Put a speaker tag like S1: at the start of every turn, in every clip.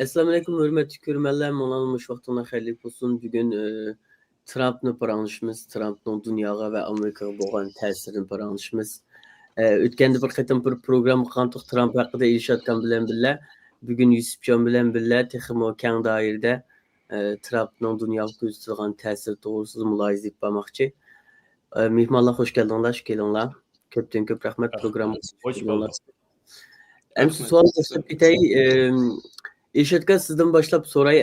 S1: Assalamu alaykum hörmətli görmənlər, monalmış vaxtına xeyirli olsun. Bugün Trump'ni paranlaşımız, Trump'ın dünyaya və Amerikaya bolğan təsirini paranlaşımız. Ötkəndə bir qitim bir program qandıq Trump haqqında irşadkan bilen billə. Bugün Yusufcan bilen billə, texmo kən dairdə Trump'ın dünyaya göstərən təsiri doğrusuz mülahizə etib baxmaqçı. Mehmanlar hoş geldinler, hoş geldinler. Köpten köp rahmet programı.
S2: Hoş bulduk.
S1: Əmsi sual başlap bitəyi, İrşadqa sizdən başlap soray,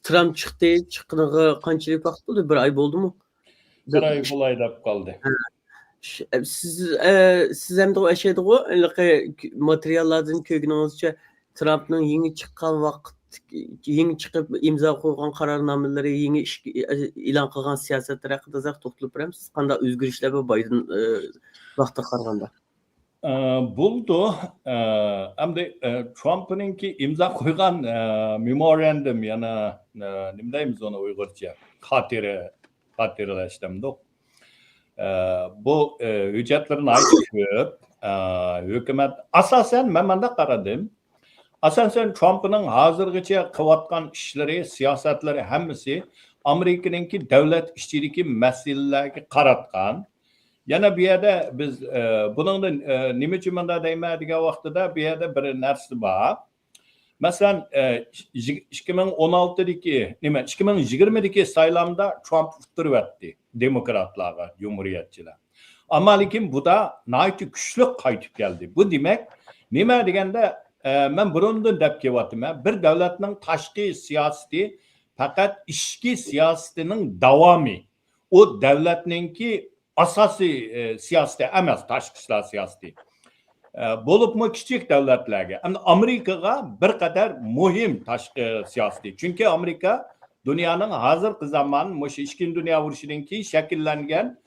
S1: Trump çıxdı, çıxdığı qançalik vaxt oldu? Bir ay oldu mu?
S2: Bir ay bulayda kaldı.
S1: Siz hem de o eşedik o, materiallardan köygünüzce Trump'ın yeni çıkan vaqt, yeni çıkıp imza koygan kararnameleri, yeni ilan kılgan siyasetler hakkında zaq toxtulup biram. Siz qanda özgürüşler ve Biden vaqtda qaraganda?
S2: Buldu. Hem de Trump'ın ki imza koygan memorandum yani ne deyimiz onu Uygurca hatırlaştırdım. Bu hüccetlerin aytıp hükümet asasen ben de qaradım. Asasen Trump'ın hazırgıça kıvatkan işleri, siyasetleri hemmisi Amerika'nınki devlet işçilik meseleleri qaratkan. Yana bir yerde biz bunun da nimeçi manda deymediği vaxtıda bir yerde bir nersi var. Mesela 2016'daki, 2020'deki saylamda Trump tutup etti demokratlara, cumhuriyetçiler. Ama lakin bu da nayeti güçlü kayıtıp geldi. Bu demek nime degende ben burundan depki vatim. Bir devletinin taşkı siyaseti fakat işki siyasetinin devamı. O devletninki asası siyaseti emas, taşkışlar siyaseti. Bolup mu küçük devletlerge. Yani Amerika'ya bir kadar mühim taşkı siyaseti. Çünkü Amerika dünyanın hazır zaman, işkin dünya vuruşununki şekillengen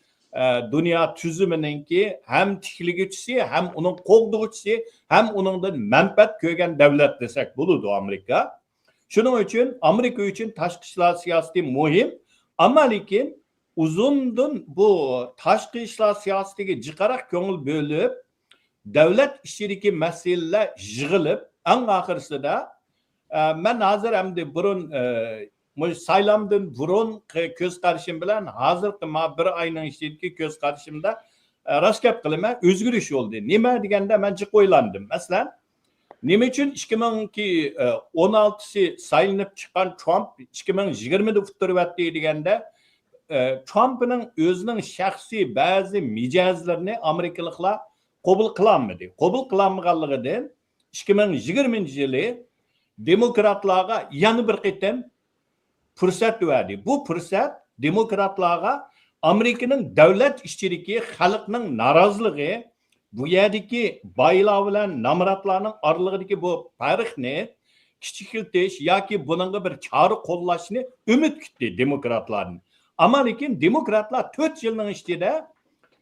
S2: dünya tüzümününki hem tikli güçsi, hem onun kolduğuçsi, hem onun da menfaat köygen devlet desek buludu Amerika. Şunun için Amerika için taşkışlar siyaseti mühim. Ama lakin uzundun bu taşkı işler siyaseti çıkarak köngül bölüp devlet işçiliki meseleler jığılıp en ahırsı da ben hazır hem de burun saylamdın burun göz karşım bilen hazır kıma bir ayının işçiliki göz karşımda raskep kılıma özgür iş oldu. Nime degende ben çık oylandım. Mesela nime için 2016'sı saylanıp çıkan Trump 2020'de futuru ettiği degende Trump'ın özünün şahsi bazı micazlarını Amerikalılar kabul kılanmadı. Kabul kılanmaganlıgıdan 2020 yılı demokratlara yanı bir qitim fırsat verdi. Bu fırsat demokratlara Amerika'nın devlet işçiliki, halkının narazılığı, bu yerdeki baylar bilen namratlarının aralığındaki bu farkını kiçikiltiş yoki bunun bir çağrı kollaşını ümit küttü demokratların. Ama lakin demokratlar 4 yılın içinde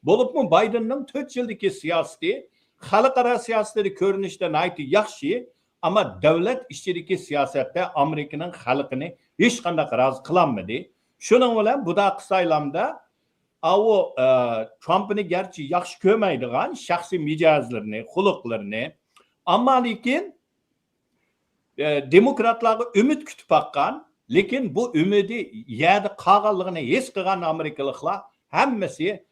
S2: bolup mu Biden'ın 4 yıldaki siyaseti, halkara siyasetleri görünüşte naiti yaxşı ama devlet işçiliki siyasette Amerika'nın halkını hiç kandak razı kılanmadı. Şunun bilen bu da kısaylamda o Trump'ını gerçi yaxşı kömeydiğen şahsi micazlarını, huluklarını ama lakin demokratlara ümit kütüp bakkan, lakin bu ümidi yerde kağallığını hiç kıgan Amerikalıklar hemmesi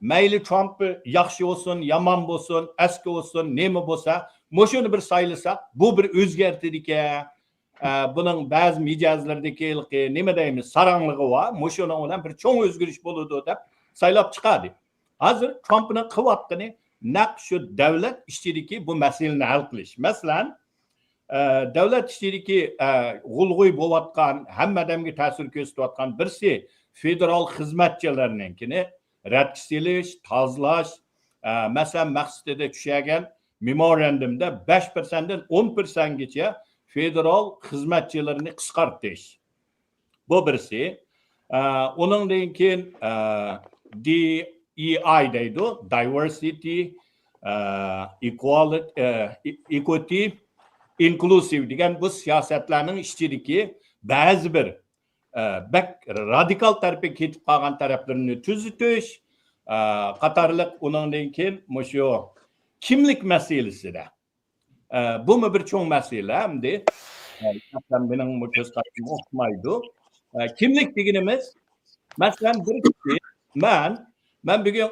S2: meyli Trump'ı yaxşı olsun, yaman olsun, eski olsun, nemi olsa, moşunu bir sayılsa, bu bir özgertidik ya. Bunun bazı micazlardaki neme deyimiz saranlığı var. Moşunu olan bir çoğun özgürüş buludu da saylap çıkardı. Hazır Trump'ın kıvattığını nak şu devlet işçideki bu meselini hal kılış. Mesela devlet işçideki gulguy bolatkan, hem adamki tasir köstüvatkan birisi federal hizmetçilerinkini rətkisiliş, tazlaş, məsələn, məqsədə düşəgən memorandumda 5%'den 10% geçe federal hizmetçilerini qısqartış. Bu birisi. Onun deyinkin DEI deydi, Diversity, Equity, Inclusive degan bu siyasetlerinin işçiliki bazı bir radikal tarafı ketip kalgan taraflarını tüzütüş, Qatarlıq onundan keyin kimlik meselesi de. Bu mu bir çoğun mesele hem de Zaten benim bu göz kartımı okumaydı. Kimlik degenimiz, mesela bir kişi, ben bugün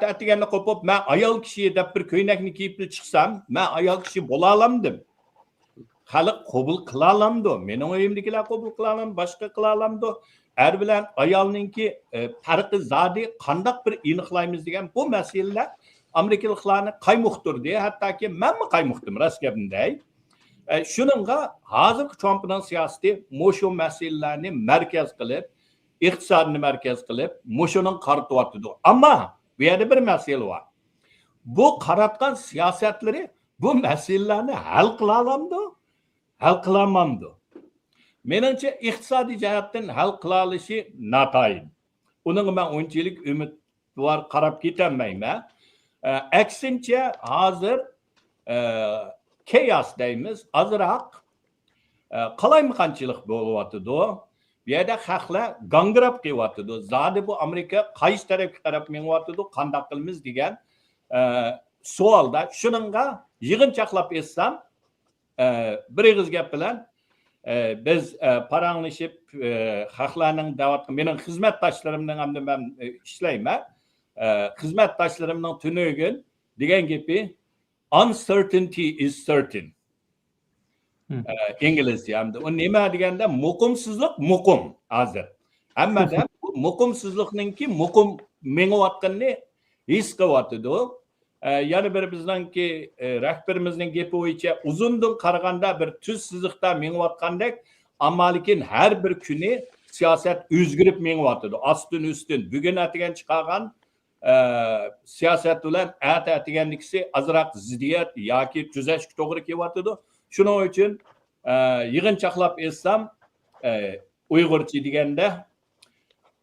S2: atigenle kopup, ben ayal kişiye de bir köynekni kiyip çıksam, ben ayal kişi bolalamdım. Halk kabul kılalamdı. Mening oyimdikiler kabul kılalam, başka kılalamdı. Er bilen ayalninki farkı zadi qandaq bir iniqlaymiz degan bu meseleler Amerikalılarni qaymoqtur diye, hatta ki men mi qaymoqdim rast gapimday. Şununla hazır Trump'ın siyaseti şu meselelerni merkez kılıp, iqtisadını merkez kılıp, şunun qarıtıwatydy. Ama bu yerde bir mesele var. Bu qaratgan siyasetleri bu meselelerni hal kılalamdı, hal kılamamdı. Menimce iqtisadi jihatdan hal qila olishi natayin. Onun ben 10 yillik ümit var qarab ketenmeyme. Aksincha hazır chaos deymiz, azıraq qalaymiqanchilik bo'lyapti. Bu yerda xalqlar gangrab kelyapti. Zodi bu Amerika qaysi tarafga qarab menyapti, qanday qilamiz degan savolda shuningga yig'inchoqlab etsam bir og'iz gap bilan biz paranglashib xalqlarning da'vat mening xizmatdoshlarimning hamda men ishlayman. Xizmatdoshlarimning tunugin degan gapi uncertainty is certain. İngilizce hamda. O nima deganda muqimsizlik muqim hozir. Hammada muqimsizlikninki muqim mengayotganini his qilyapti. Yani bir bizningki rahbarimizning gapi bo'yicha uzundan qaraganda bir tuz siziqda mengayotgandek, ammo lekin har bir kuni siyosat o'zgarib mengayapti. Astin ustin bugun atigan chiqargan siyosat bilan atiganlikisi azroq ziddiyat yoki tuzashga to'g'ri kelyapti. Shuning uchun yig'inchoqlab etsam Uyg'urcha deganda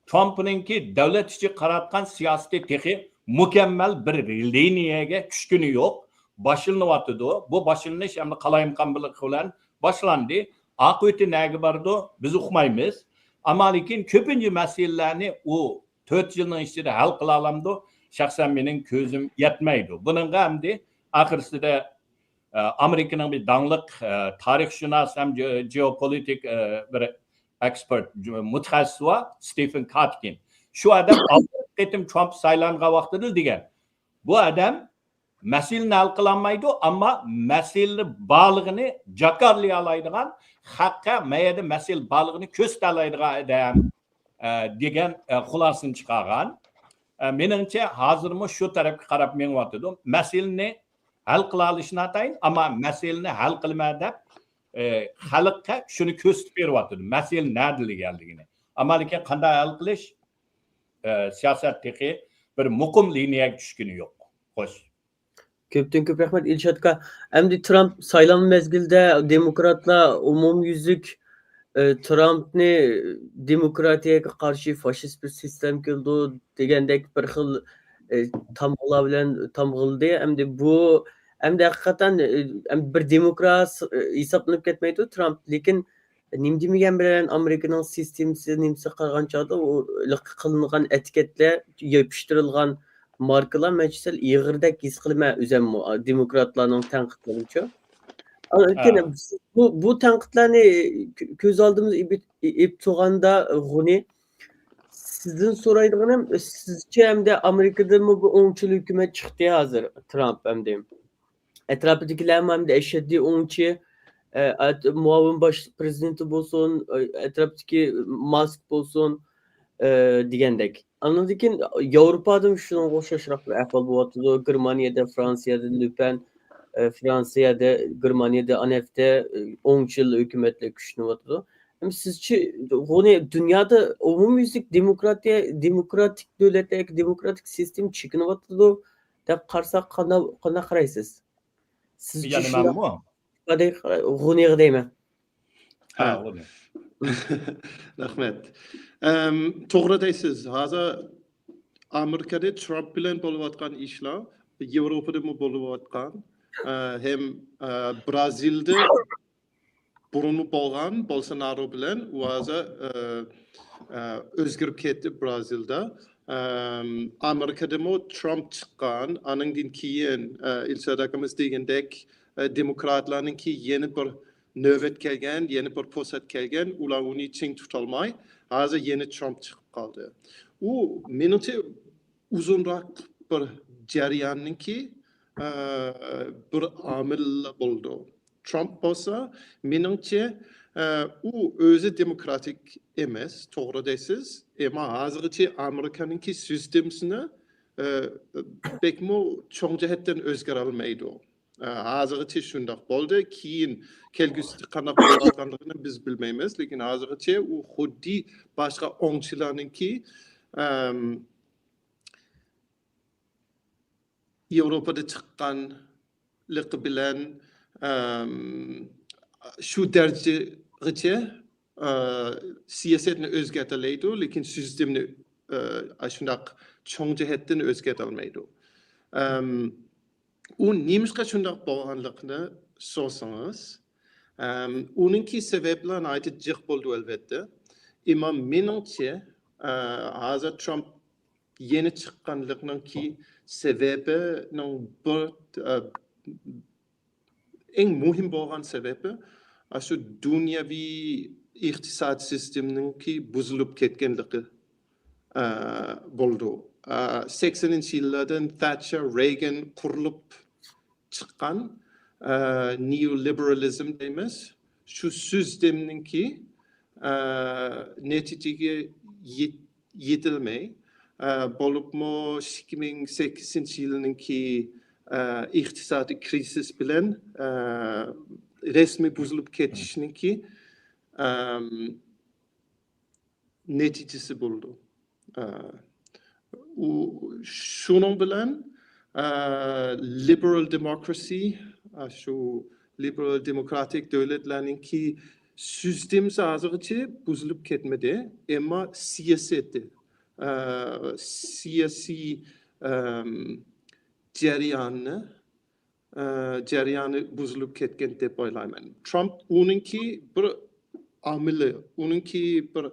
S2: Trump'ninki davlat ichi qaratgan siyosati texi mükemmel bir liniyaga tushguni yo'q. Boshlanyapti. Bu boshlanish hamda qalayimqanbilik bilan boshlandi. Oqibati nega bordi? Biz uqmaymiz. Ammo lekin ko'pincha masalalarni u 4 yilning ichida hal qila olamdi. Shaxsan mening ko'zim yetmaydi. Buningga hamda oxirsida Amerikaning bir dangliq tarixshunos ham geopolitik bir ekspert mutaxassis var, Stephen Kotkin. Şu adam Etim Trump saylangan vaqtida degan. Bu adam masalani hal qilolmaydi, ammo masalani borlig'ini jakarlay oladigan, haqqa mayada masal borlig'ini ko'rsatoladigan adam degan xulosani chiqargan. Meningcha hozirmi shu tarafga qarab menyapti. Masalani hal qila olishni atayin, ammo masalani hal qilma deb xalqqa shuni ko'rsatib beryapti. Masala nadaligini. Ammo lekin qanday hal qilish siyosatdagi bir muqim liniyaga tushgani yo'q. Xo'sh.
S1: Köpten köp rahmet İlşat'a. Hem de Trump saylan mezgilde demokratlar umumyüzlük Trump'ni demokratiye karşı faşist bir sistem kıldı degendek bir xil tamgılabilen tamgıldı. Hem de bu hem de hakikaten bir demokrat hesaplanıp ketmeydi Trump. Lekin nimdimigen bilen Amerika'nın sistemisi nimsi kalgan çağda o kılıngan etiketle yapıştırılgan markalar meclisel iğirdek his kılma üzem demokratlarının tenkitlerini. Ama bu tenkitlerini göz aldığımız iptoganda Guni sizin soraydığınım sizce hem de Amerika'da mı bu onçul hükümet çıktı hazır Trump hem de etrafındakiler hem de eşitli onçu muavin baş prezidenti olsun etraftaki Musk olsun degendek. Anladıkin Avrupa'da şunun hoşlaşrak bir ahval bu atıda Germanya'da, Fransa'da Le Pen, Fransa'da, Germanya'da ANF'de 10 yıl hükümetle güçlü atıda. Hem sizce dünyada umumyüzlük demokratik devletler, demokratik sistem çıkını atıda da karsak kana karaysiz. Sizce
S2: Yani ben bu?
S1: Hadi Guni'ye değil mi?
S2: Ha, Guni.
S3: Rahmet. To'g'ri deysiz. Hozir Amerikada Trump bilan bo'layotgan ishlar Yevropada mı bo'layotgan hem Brazilda burunmu bo'lgan Bolsonaro bilan hozir o'zgarib ketdi Brazilda. Amerikada mı Trump chiqqan, andan keyin ilshad akamiz degandek demokratlarninki yeni bir növbet kelgen, yeni bir posat kelgen, ular onu için tutulmay, hazır yeni Trump çıkıp kaldı. O menimce uzunrak bir jarayanın ki bir amil buldu. Trump olsa menimce o özü demokratik emas, to'g'ri deysiz, ama hazırki Amerika'nınki sistemsini bekmo çoğun cihetten özgür almaydı. Hazırki şundak oldu, keyin kelgüsü qanday bo'layotganligini biz bilmaymiz, lekin hazırki u xuddi boshqa o'ngchilarninki Yevropada chiqqanligi bilan shu darajagacha siyosatni o'zgartirmaydi, lekin sistemni shundoq cho'ng jihatdan o'zgartirmaydi. U nemishqa shundoq bo'lganligini so'rasangiz, uninki sabablarni aytib jiq bo'ldi albatta. Ammo menimcha hozir Trump yeni chiqqanliginingki sababining bir eng muhim bo'lgan sababi shu dunyoviy iqtisod sistemininki buzilib ketganligi bo'ldi. 80-yillardan Thatcher, Reagan qurilib chiqqan neoliberalizm deymiz. Shu sistemninki natijaga yetilmay bo'libmi 2008-yilninki iqtisodiy krizis bilan resmiy buzilib ketishniki natijasi bo'ldi. Shuning bilan liberal democracy, shu liberal demokratik davlatlarninki sistemasi hozirgacha buzilib ketmadi, ammo siyosati siyosiy jarayoni buzilib ketgan deb o'ylayman. Trump uninki bir amili, uninki bir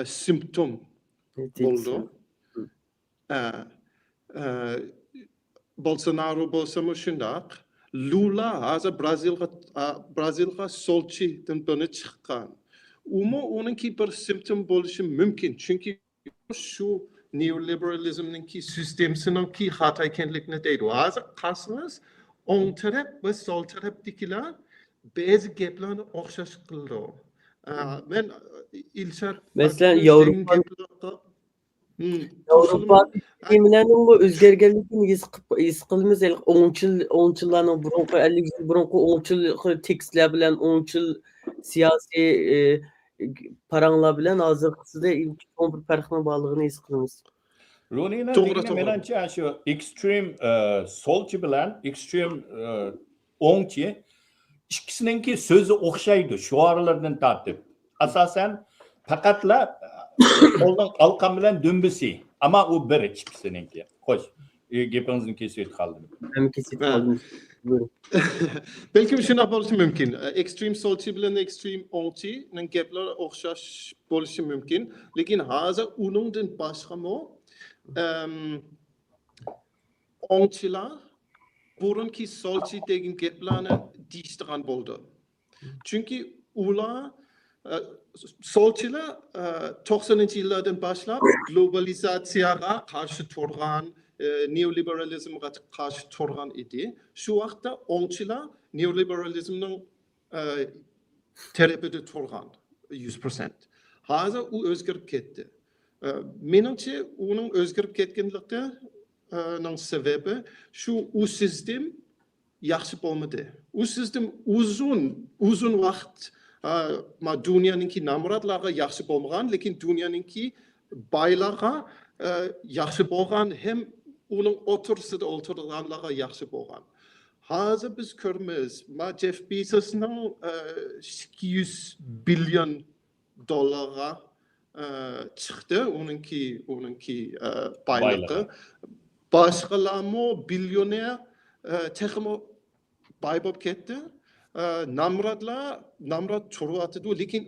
S3: simptom bo'ldi. Bolsonaro bo'lsa-mu shundoq. Lula hozir Brazilga solchidan biri chiqqan. Uninki bir simptom bo'lishi mumkin, chunki shu neoliberalizmninki sistemsiningki xato ekanligini deydi. Hozir qarasangiz, o'ng taraf va so'l tarafdagilar ba'zi gaplarni o'xshash qildi. Men Ilshar
S1: Masalan, Yevropa bilimlarning bu o'zgarganligini his qilamiz. 10 yillarning burunqi 50 yil burunqi 10 yil tekstlar bilan 10 yil siyosiy paranglar bilan hozirgisida cho'ng bir farqning borligini his qilamiz.
S2: Rooney'nin
S3: To'g'ri.
S2: menimcha shu extreme solchi bilan extreme o'ngchi ikkisininki so'zi o'xshaydi, shuarlardan tortib. Asosan faqatla qo'ldan qalqan bilan dumbisi, ammo u bir ikkisininki. Xo'sh, gapingizni kesib qoldim.
S1: Hem kesib qoldim. Buyurun.
S3: Belki shunday bo'lishi mumkin. Extreme solchi bilan extreme o'ngchining gaplari o'xshash bo'lishi mumkin, lekin hozir uningdan boshqami o'ngchilar burunki solchi degan gaplarni deyishgan bo'ldi. Chunki ular solchilar 90-yillardan boshlab globalizatsiyaga qarshi turgan, neoliberalizmga qarshi turgan edi. Shu vaqtda o'ngchilar neoliberalizmning tarafida turgan 100%. Hozir u o'zgarib ketdi. Menimcha uning o'zgarib ketganligining sababi shu u sistem yaxshi bo'lmadi. U sistem uzun vaqt dunyoninki namratlarga yaxshi bo'lmagan, lekin dunyoninki boylarga yaxshi bo'lgan, ham uning o'tirsida o'tirganlarga yaxshi bo'lgan. Hozir biz ko'ramiz, Jeff Bezosning 200 billion dollarga chiqdi, uninki boyligi. Boshqalarmi billioner texmo boy bo'lib ketdi. Namrat turyapti, lekin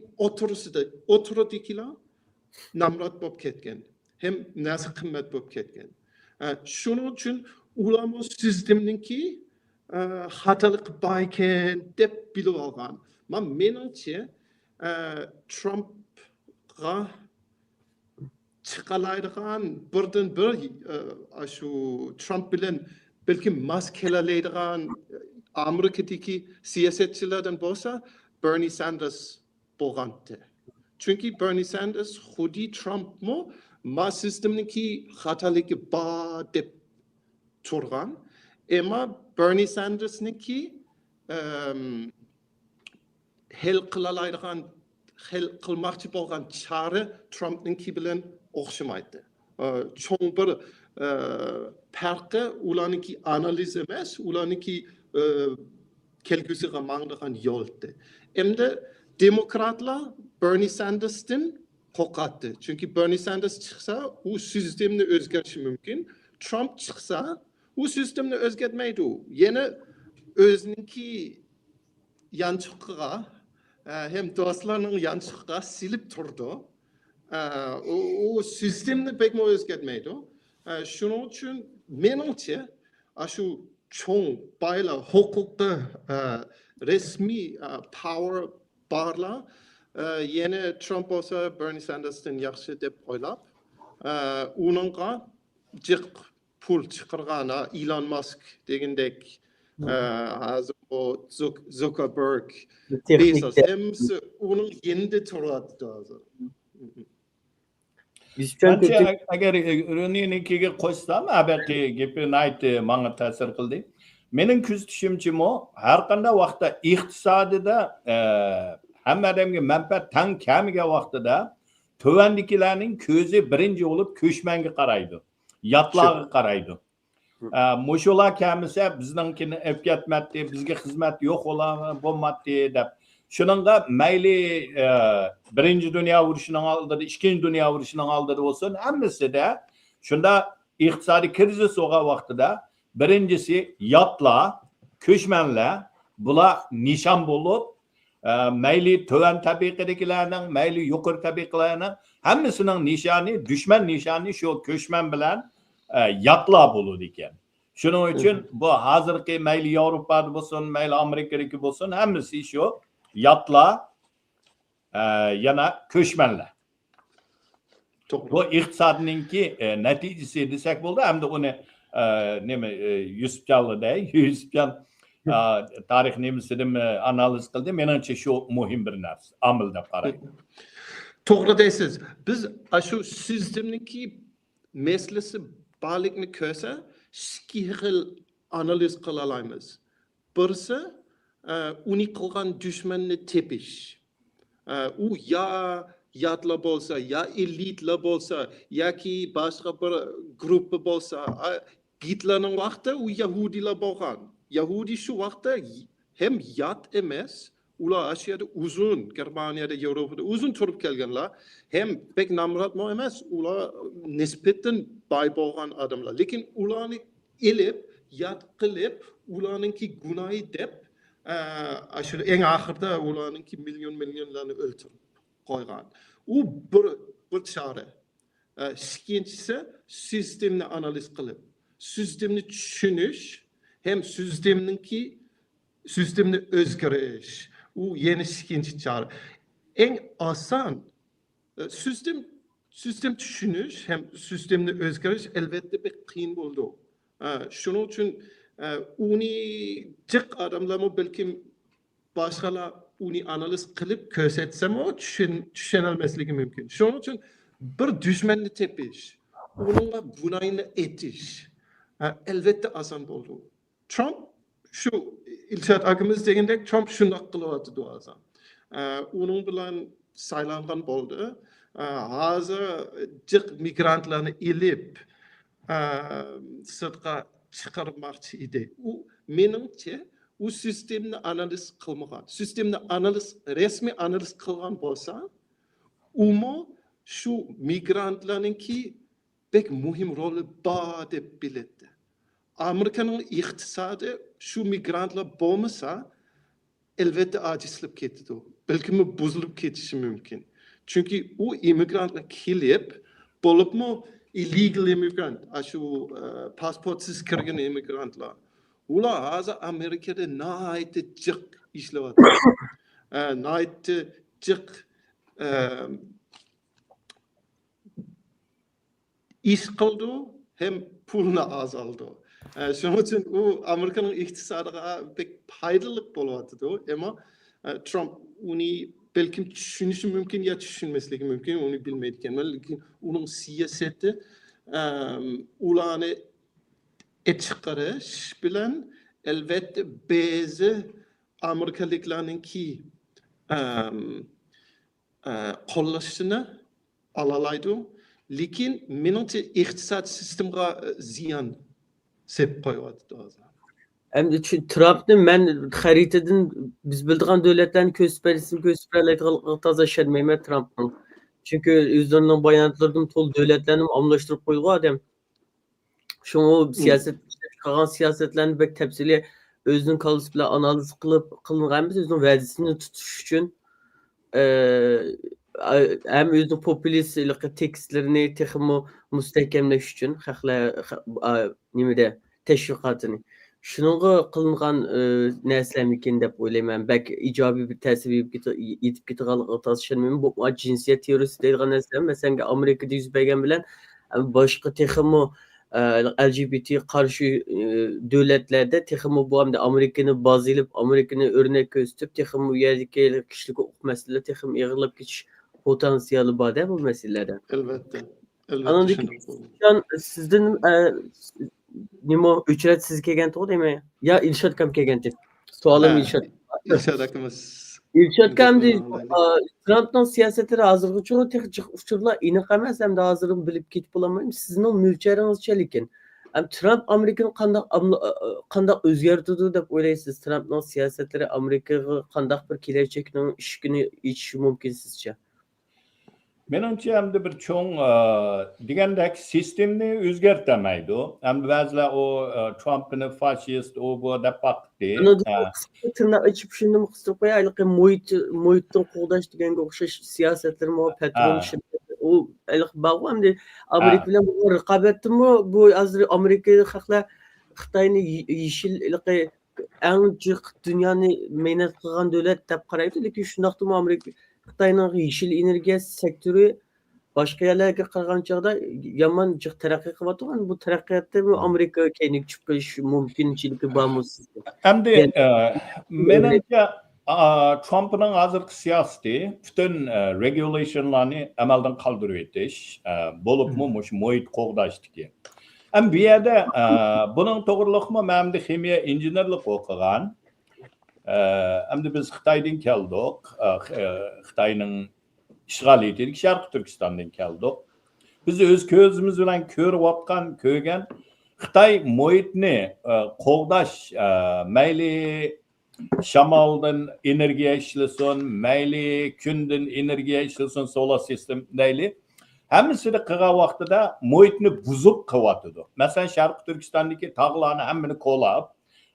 S3: o'tiradikilar namrat bo'lib ketgan. Hem narsa qimmat bo'lib ketgan. Shuning uchun ularning sistemninki xatolik bor ekan deb bilib olgan. menimcha Trumpga chiqalaydigan birdan bir shu Trump bilan balkim mas kelalaydigan Amerikadagi siyosatchilardan bo'lsa Bernie Sanders bo'lgandi. Chunki Bernie Sanders xuddi Trumpmi ma sistemniki xataligi bor deb turgan. Ammo Bernie Sandersniki hal qilmoqchi bo'lgan chora Trumpniki bilan o'xshamaydi. Cho'ng bir farqi ularniki analiz emas, ularniki kelgusiga manglagan yo'ldi. Endi demokratlar Bernie Sanders'dan qo'rqadi. Chunki Bernie Sanders chiqsa, u sistemni o'zgartirishi mumkin. Trump chiqsa, u sistemni o'zgartmaydi. Yana o'ziniki yanchiqqa hem do'stlarning yanchiqqa silib turdi. U sistemni bekmo o'zgartmaydi. Shuning uchun menimcha shu cho'ng baylar huquqda resmiy power barlar yana Trump bo'lsa Bernie Sanders'dan yaxshi deb o'ylab uningga jiq pul chiqargan Elon Musk degandek hozir Zuckerberg Bezos hemsi uning endi turadi hozir.
S2: Manimcha agar Rooneynikiga qo'shsam, albatta gapini aytdi, menga ta'sir qildi. Mening kuzatishimcha har qanday vaqtda iqtisodida hamma odamga manfaat tang kamiga vaqtida tuvandikilarning ko'zi birinchi bo'lib ko'chmanga qaraydi, yotlarga qaraydi. Mushular kamisa bizninkini efkatmatdi, bizga xizmat yo'q bo'lmadi deb. Shuningga mayli birinchi dunyo urushining oldida, ikkinchi dunyo urushining oldida bo'lsin, hammasida shunda iqtisodiy krizis bo'lgan vaqtida birinchisi yotlar, ko'chmanlar, bular nishon bo'lib, mayli tuvan tabaqadagilarning, mayli yuqori tabaqalarning hammasining nishoni, dushman nishoni shu ko'chman bilan yotlar bo'ladi ekan. Shuning uchun bu hozirgi mayli Yevropada bo'lsin, mayli Amerikadagi bo'lsin, hammasi shu yotlar yana ko'chmanlar. Bu iqtisodninki natijasi desak bo'ldi, hamda uni nima Yusufjon tarix nemisida analiz qildi. Menimcha shu muhim bir narsa, amil deb qarayman.
S3: To'g'ri deysiz. Biz shu sistemniki meselasi borligini ko'rsa, ikki xil analiz qila olamiz. Birisi uni qilgan dushmanni tepish. U ya yotlar bo'lsa, ya elitlar bo'lsa, yoki boshqa bir guruh bo'lsa, Hitlerning vaqti u yahudiylar bo'lgan. Yahudi shu vaqtda hem yot emas, ular Asiyada uzun, Germaniyada, Yevropada uzun turib kelganlar, hem bek namratmo emas, ular nisbatan boy bo'lgan odamlar. Lekin ularni elib, yot qilib, ularningki gunohi deb shu eng oxirida ularningki millionlarni o'ldirib qo'ygan. U bir chora. Ikkinchisi sistemni analiz qilib, sistemni tushunish, hem sistemni o'zgartirish. U yana ikkinchi chora. Eng oson sistem tushunish hem sistemni o'zgartirish albatta bir qiyin bo'ldi. Shuning uchun uni jiq odamlarmi balkim boshqalar uni analiz qilib ko'rsatsam-o tushunolmasligi mumkin. Shuning uchun bir dushmanni tepish, uningga gunohini aytish albatta oson bo'ldi. Trump shu Ilshad akamiz degandek Trump shundoq qilyapti hozir. Uning bilan saylangan bo'ldi. Hozir jiq migrantlarni ilib sirtqa chiqarmoqchi edi. U menimcha u sistemni analiz qilmagan. Sistemni rasmiy analiz qilgan bo'lsa, umo shu migrantlarningki bek muhim roli bor deb biladi. Amerikaning iqtisodi shu migrantlar bo'lmasa, albatta ajizlab ketadi. Balkim buzilib ketishi mumkin. Chunki u immigrantlar kelib, bo'libmi illegal immigrant, shu pasportsiz kirgan immigrantlar. Ular hozir Amerikada nihoyatda jiq ishlayapti. naytı cık iş kıldı hem puluna azaldı. Şunun için o Amerika'nın iktisadıga pek paydalılık bolatıdı ama Trump onu belki düşünüşü mümkün ya düşünmesligi mümkün onu bilmeydiken. Lakin onun siyaseti ulanı çıkarış bilen elbette bazı Amerikalılarınki kollaşını alalaydı. Lakin menimce iktisat sistemine ziyan sebep koyuyordu.
S1: Hem de Trump'ın ben haritadın biz bildiğin devletlerin kösperlerini taza şermeyme Trump'ın. Çünkü üzerinden bayanatlardım tol devletlerini amlaştırıp koyuyor adam. Şunu siyaset kalan siyasetlerini bek tepsili özünün kalısı bile analiz kılınğanımız özünün vəzisini tutuş için hem özünün popülist tekstlerini texmi müstehkemleş için nimede teşvikatını şununla kılınğan nəsləmikin dep oylayman. Bek icabi bir təsir yetip gittiğalıqı tasışırmıyım. Bu cinsiyet teorisi deyilğen nəsləmi. Mesela Amerika'da yüz bergen bilen başka texmi LGBT karşı devletlerde texmi bu hem de Amerika'nı baz edip Amerika'nı örnek gösterip texmi bu yerdeki kişilik hukuk meseleleri texmi yığılıp geçiş potansiyeli var bu meselelerde.
S3: Elbette.
S1: Elbette. Sizden Nimo ücret siz kelgen toğu değil mi? Ya İlşat kam kelgen tip. Sualım İlşat.
S3: İlşat akımız.
S1: İlşat kam değil. Trump'ın siyasetleri hazırlığı çoğu tek uçurla inik emez hem de hazırlığını bilip git bulamayım. Sizin o mülçeriniz çelikken. Trump Amerika'nın kandak özgürtüdü de oylaysınız. Trump'ın siyasetleri Amerika'ya kandak bir gelecekinin işini içi mümkün sizce?
S2: Menimce hem de bir çoğun degandek sistemni özgertemeydi. Hem bazılar o Trump'ın faşist o bu da baktı.
S1: Tırnak açıp şimdi mi kıstırıp koyaylık muhittin qoğdaş degen okşaş siyasetlerim o petrol şirketi o aylık bağı hem de Amerika ile bu rekabetti mi bu azır Amerika'yı hakla Xitay'ını yeşil en cık dünyanı meynat kılgan devlet dep karaydı. Lakin şundaqtı mı Amerika Xitay'nın yeşil enerji sektörü başka yerlerge qaragан çağda yaman cık terakki kıvatı bu terakkiyatta mı Amerika kendi çıkış mümkünçiliki bağımız sizde?
S2: Hem de menimce Trump'ın hazırki siyaseti bütün regulationlarını amaldan kaldırıyor etiş. Bolup mu muhit qoğdaştı ki. Hem bir yerde bunun doğruluk mu hem de kimya injinerlik okugan. Hem de biz Xitay'dan keldik. Xitay'nın işgal ettik. Şarkı Türkistan'dan keldik. Biz öz közümüz bilen körüp atkan köygen Xitay muhitni qoğdaş meyli şamaldan energiya işlesin, meyli kündün energiya işlesin solar sistem deyli. Hemisi de kığa vaxtıda muhitni buzup kıvatıdı. Mesela Şarkı Türkistan'daki tağlarını hemmini kolap,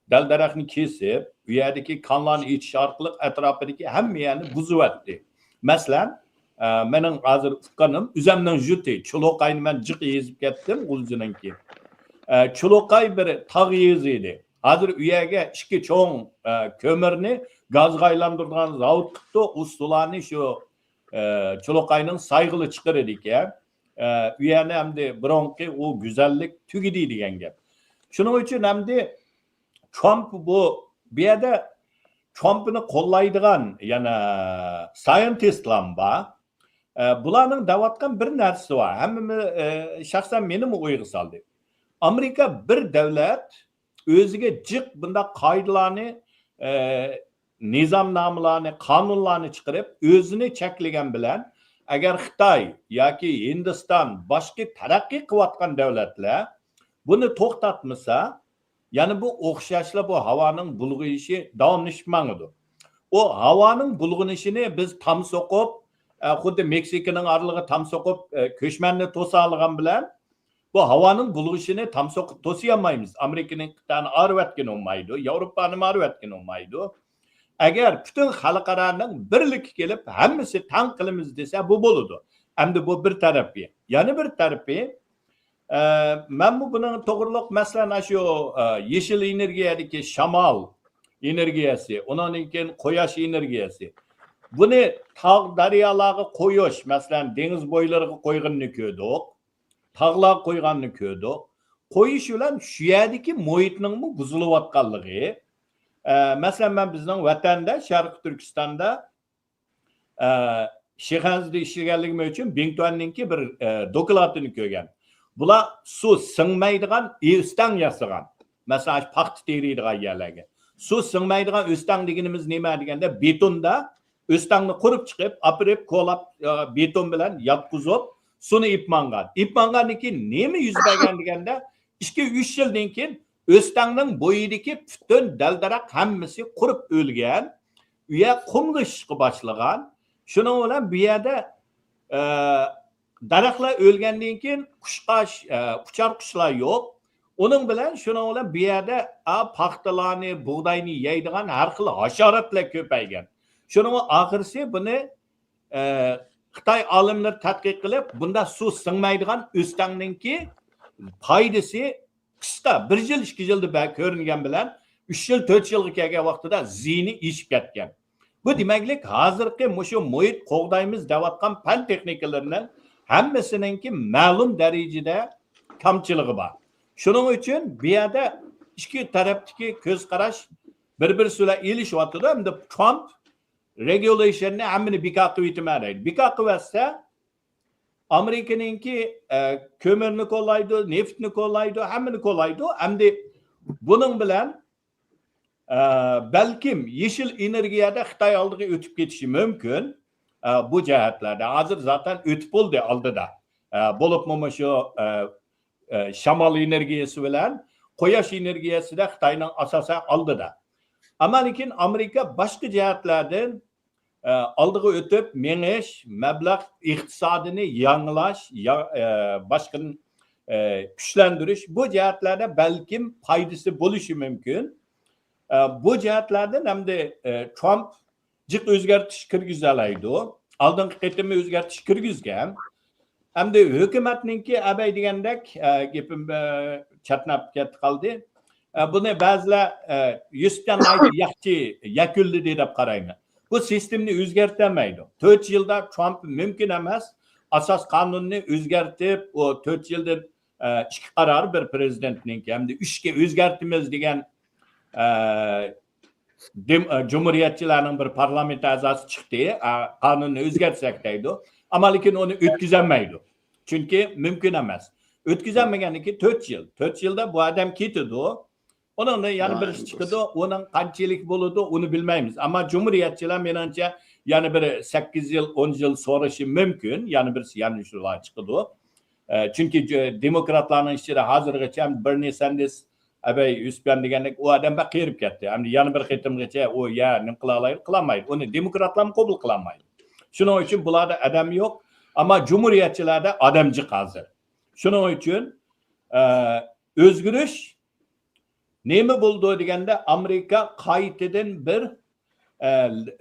S2: delderekini kesip, bu yerdeki kanların iç şarkılık etrafındaki hemmi yani buzu etti. Mesela benim hazır fıkkanım üzemden jüti, Çulokay'ını ben cık yezip gettim Ulcu'nunki. Çulokay bir tağ yeziydi. Hazır üyege iki çoğun kömürünü gazgaylandırdıgan zavut tuttu, ustularını şu Çulokay'ın saygılı çıkır edik ya. Üyene hem de bronki o güzellik tügidi diyen gep. Şunun için hem de Trump bu bir yerde Trump'ını kollaydıgan yani scientistlar var. Bularning davatgan bir narsasi var. Hammamiz shaxsan meni o'yga soldi. Amerika bir davlat o'ziga jiq bunda qoidalarni, nizomnomalarni, qonunlarni chiqarib, o'zini cheklagan bilan agar Xitoy yoki Hindiston boshqa taraqqiy qilayotgan davlatlar buni to'xtatmasa, yani bu o'xshashlar bu havoning bulg'ayishi davomlashmaydi. O havoning bulg'anishini biz tam so'qib xuddi Meksikaning orlig'i tam so'qib ko'chmanni to'salagan bilan bu havoning bulg'ishini tam so'qib to'sayolmaymiz. Amerikaning Xitoyni arvatgan olmaydi, Yevropani arvatgan olmaydi. Agar butun xalqaroning birligi kelib hammasi tan qilamiz desa bu bo'ladi. Endi bu bir tarafi. Yana bir tarafi men buning to'g'riliq masalan shu yeşil energiyadagi shamol energiyasi, undan keyin quyosh energiyasi. buni tog' daryolarga qo'yish, masalan, dengiz bo'ylariga qo'yganini ko'rdik, tog'larga qo'yganini ko'rdik. Qo'yish bilan shu yerdagi muhitning buzilayotganligi, masalan, men bizning vatanda, Sharqiy Turkistonda Shixanzda ishlaganligim uchun Bingtuanninki bir dokladini ko'rgan. Bular suv singmaydigan o'stan yasagan. Masalan, paxta teriydigan yerlarga. Suv singmaydigan o'stan deganimiz nima deganda, betonda o'stanni qurib chiqib, apirib, qo'lab beton bilan yotqizib, suvni ipmangan. Ipmangandan keyin nima yuz bergan deganda, 2-3 yildan keyin o'stanning bo'yidagi butun daldaraq hammasi qurib o'lgan, u yer qumga chiqib boshlagan. Shuning bilan bu yerda daraxtlar o'lgandan keyin uchar qushlar yo'q. Uning bilan shuning bilan bu yerda paxtalarni, bug'doyni yeydigan har xil hasharotlar ko'paygan. Shuning oxirisi buni Xitoy olimlari tadqiq qilib, bunda suv singmaydigan o'stanninki foydasi qisqa 1 yil 2 yilda ko'ringan bilan 3 yil 4 yilga kelgan vaqtida ziyni ishib ketgan. Bu demaklik hozirgi mushu muhit qo'g'daymiz deyotgan fan texnikalarining hammasininki ma'lum darajada kamchiligi bor. Shuning uchun bu yerda ikki tarafdagi ko'z qarash bir-bir bilan elishyapti. Hamda Trump regulationni hammani bekor qilib yetmaydi. Bekor qilsa Amerikaninki ko'mirni qo'llaydi, neftni qo'llaydi, hammani qo'llaydi. Hamda buning bilan balkim yeşil energiyada Xitoy oldiga o'tib ketishi mumkin. Bu jihatlarda hozir zaten o'tib bo'ldi oldida. Bo'lib mana shu shamol energiyasi bilan quyosh energiyasida Xitoyning asosan oldida. Ammo lekin Amerika boshqa jihatlardan oldiga o'tib menish, mablag' iqtisodini yangilash, boshqa kuchlantirish bu jihatlarda balkim foydasi bo'lishi mumkin. Bu jihatlardan hamda Trump jiq o'zgartish kirgizalaydi. Oldingi qitimni o'zgartish kirgizgan. Hamda hukumatninki abay degandek gapim chatnab ketib qoldi. Buni ba'zilar 100 dan yaxshi yakunli deb qarayman. Bu sistemni o'zgartirmaydi. 4 yilda Trump mumkin emas. Asos qonunni o'zgartib, o 4 yildan 2 qaror bir prezidentninki hamda 3 ga o'zgartimiz degan Cumhuriyetçilerin bir parlamento a'zosi chiqdi, qonunni o'zgartsak deydi. Ammo lekin uni o'tkazolmaydi. Chunki mumkin emas. O'tkazolmaganiki 4 yil. 4 yilda bu odam ketadi. Onun yana bir chiqadi, uning qanchalik bo'ladi, uni bilmaymiz. Ammo Cumhuriyetçiler menimcha yana bir 8 yil, 10 yil so'rashi mumkin. Yana bir yanlishlar chiqadi. Chunki demokratlarning ichida hozirgacha Bernie Sanders abay Yusufyan degandek u odam baqirib ketdi. Hamda yana bir qitimgacha u ya nim qila oladi, qilolmaydi. Uni demokratlar qabul qilolmaydi. Shuning uchun bularda odam yo'q, ammo Cumhuriyetçilarda odamji hozir. Shuning uchun o'zgarish nima bo'ldi deganda Amerika qaytadan bir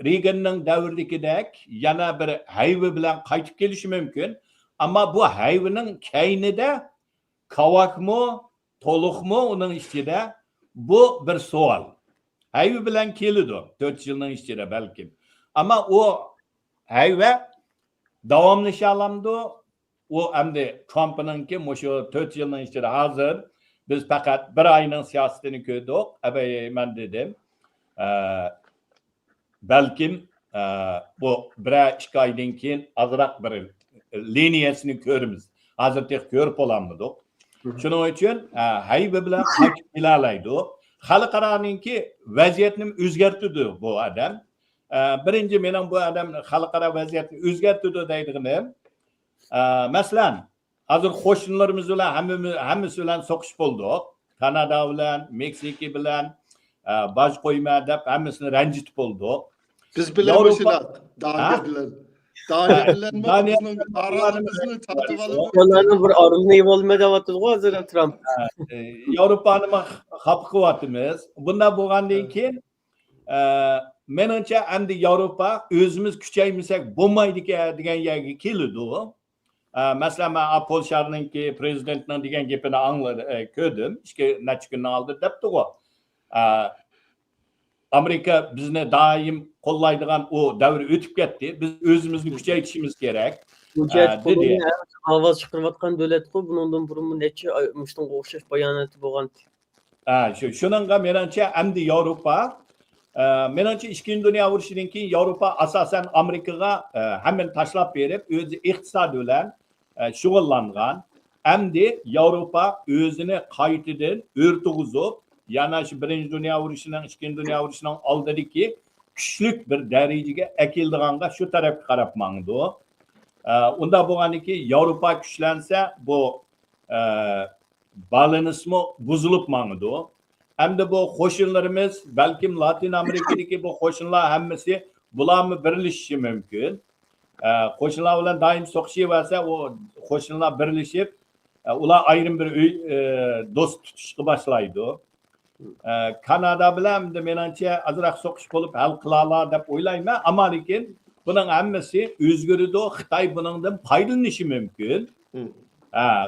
S2: Reaganning davridagidek yana bir hayvi bilan qaytib kelishi mumkin. Ammo bu hayvining kaynida qavaqmi, to'liqmi uning ichida bu bir savol. Hayvi bilan keladi 4 yilning ichida balkim. Ammo u hayva davomlasha olamdi. U hamda Trumpninki o'sha 4 yilning ichida hozir biz faqat bir oyning siyosatini ko'rdik. Abay men dedim. Balkim bu 1-2 oydan keyin ozroq bir liniyasini ko'ramiz. Hozirda ko'rib olamidik. Shuning uchun hayva bilan qaytib kelalaydi. Xalqaroninki vaziyatni o'zgartirdi bu odam. Birinchi mening bu odam xalqaro vaziyatni o'zgartirdi deydig'im. Masalan, hozir qo'shnilarimiz bilan hammasi bilan so'qish bo'ldik. Kanada bilan, Meksika bilan boj qo'yma deb hammasini ranjitib bo'ldik.
S3: Biz bilan o'shalar Daniya bilan bizning aramimizni tatib olib
S1: Onlarning bir arını yeb olmay deyapti hozir Trump.
S2: Yevropani xalq qilyapmiz. Bundan bo'lgandan keyin menimcha endi Yevropa o'zimiz kuchaymasak bo'lmaydi degan yerga keldi. Masalan, men Polshaninki prezidentning degan gapini angladim, ko'rdim. 2 necha kundan oldin debdi-ku. Amerika bizni doim qo'llaydigan o davr o'tib ketdi. Biz o'zimizni kuchaytirishimiz kerak.
S1: Hujjat
S2: dedi.
S1: qo'lini ovoz chiqarayotgan davlat-ku, bundan burun necha mushunga o'xshash bayonoti bo'lgan.
S2: Shuningga menimcha endi Yevropa menimcha Ikkinchi dunyo urushidan keyin Yevropa asosan Amerikaga hamma tashlab berib, o'zi iqtisod bilan shug'ullangan. Endi Yevropa o'zini qaytadan o'rtug'izib, yana shu Birinchi dunyo urushining, Ikkinchi dunyo urushining oldidagi kuchli bir darajaga akildiganga shu tarafga qarab mangdi. Unda bo'lganiki Yevropa kuchlansa bu balansmi buzilib mangdi. Endi bu qo'shinlarimiz balkim Latin Amerikadagi bu qo'shinlar hammasi bularni birlashishi mumkin. Qo'shinlar bilan doim so'qishaversa, o qo'shinlar birlashib, ular ayrim bir do'st tutishga boshlaydi. Kanada bilan menimcha azroq so'qish bo'lib hal qilalar deb o'ylayman, ammo lekin buning hammasi o'zgardi. Xitoy buningdan foydalanishi mumkin.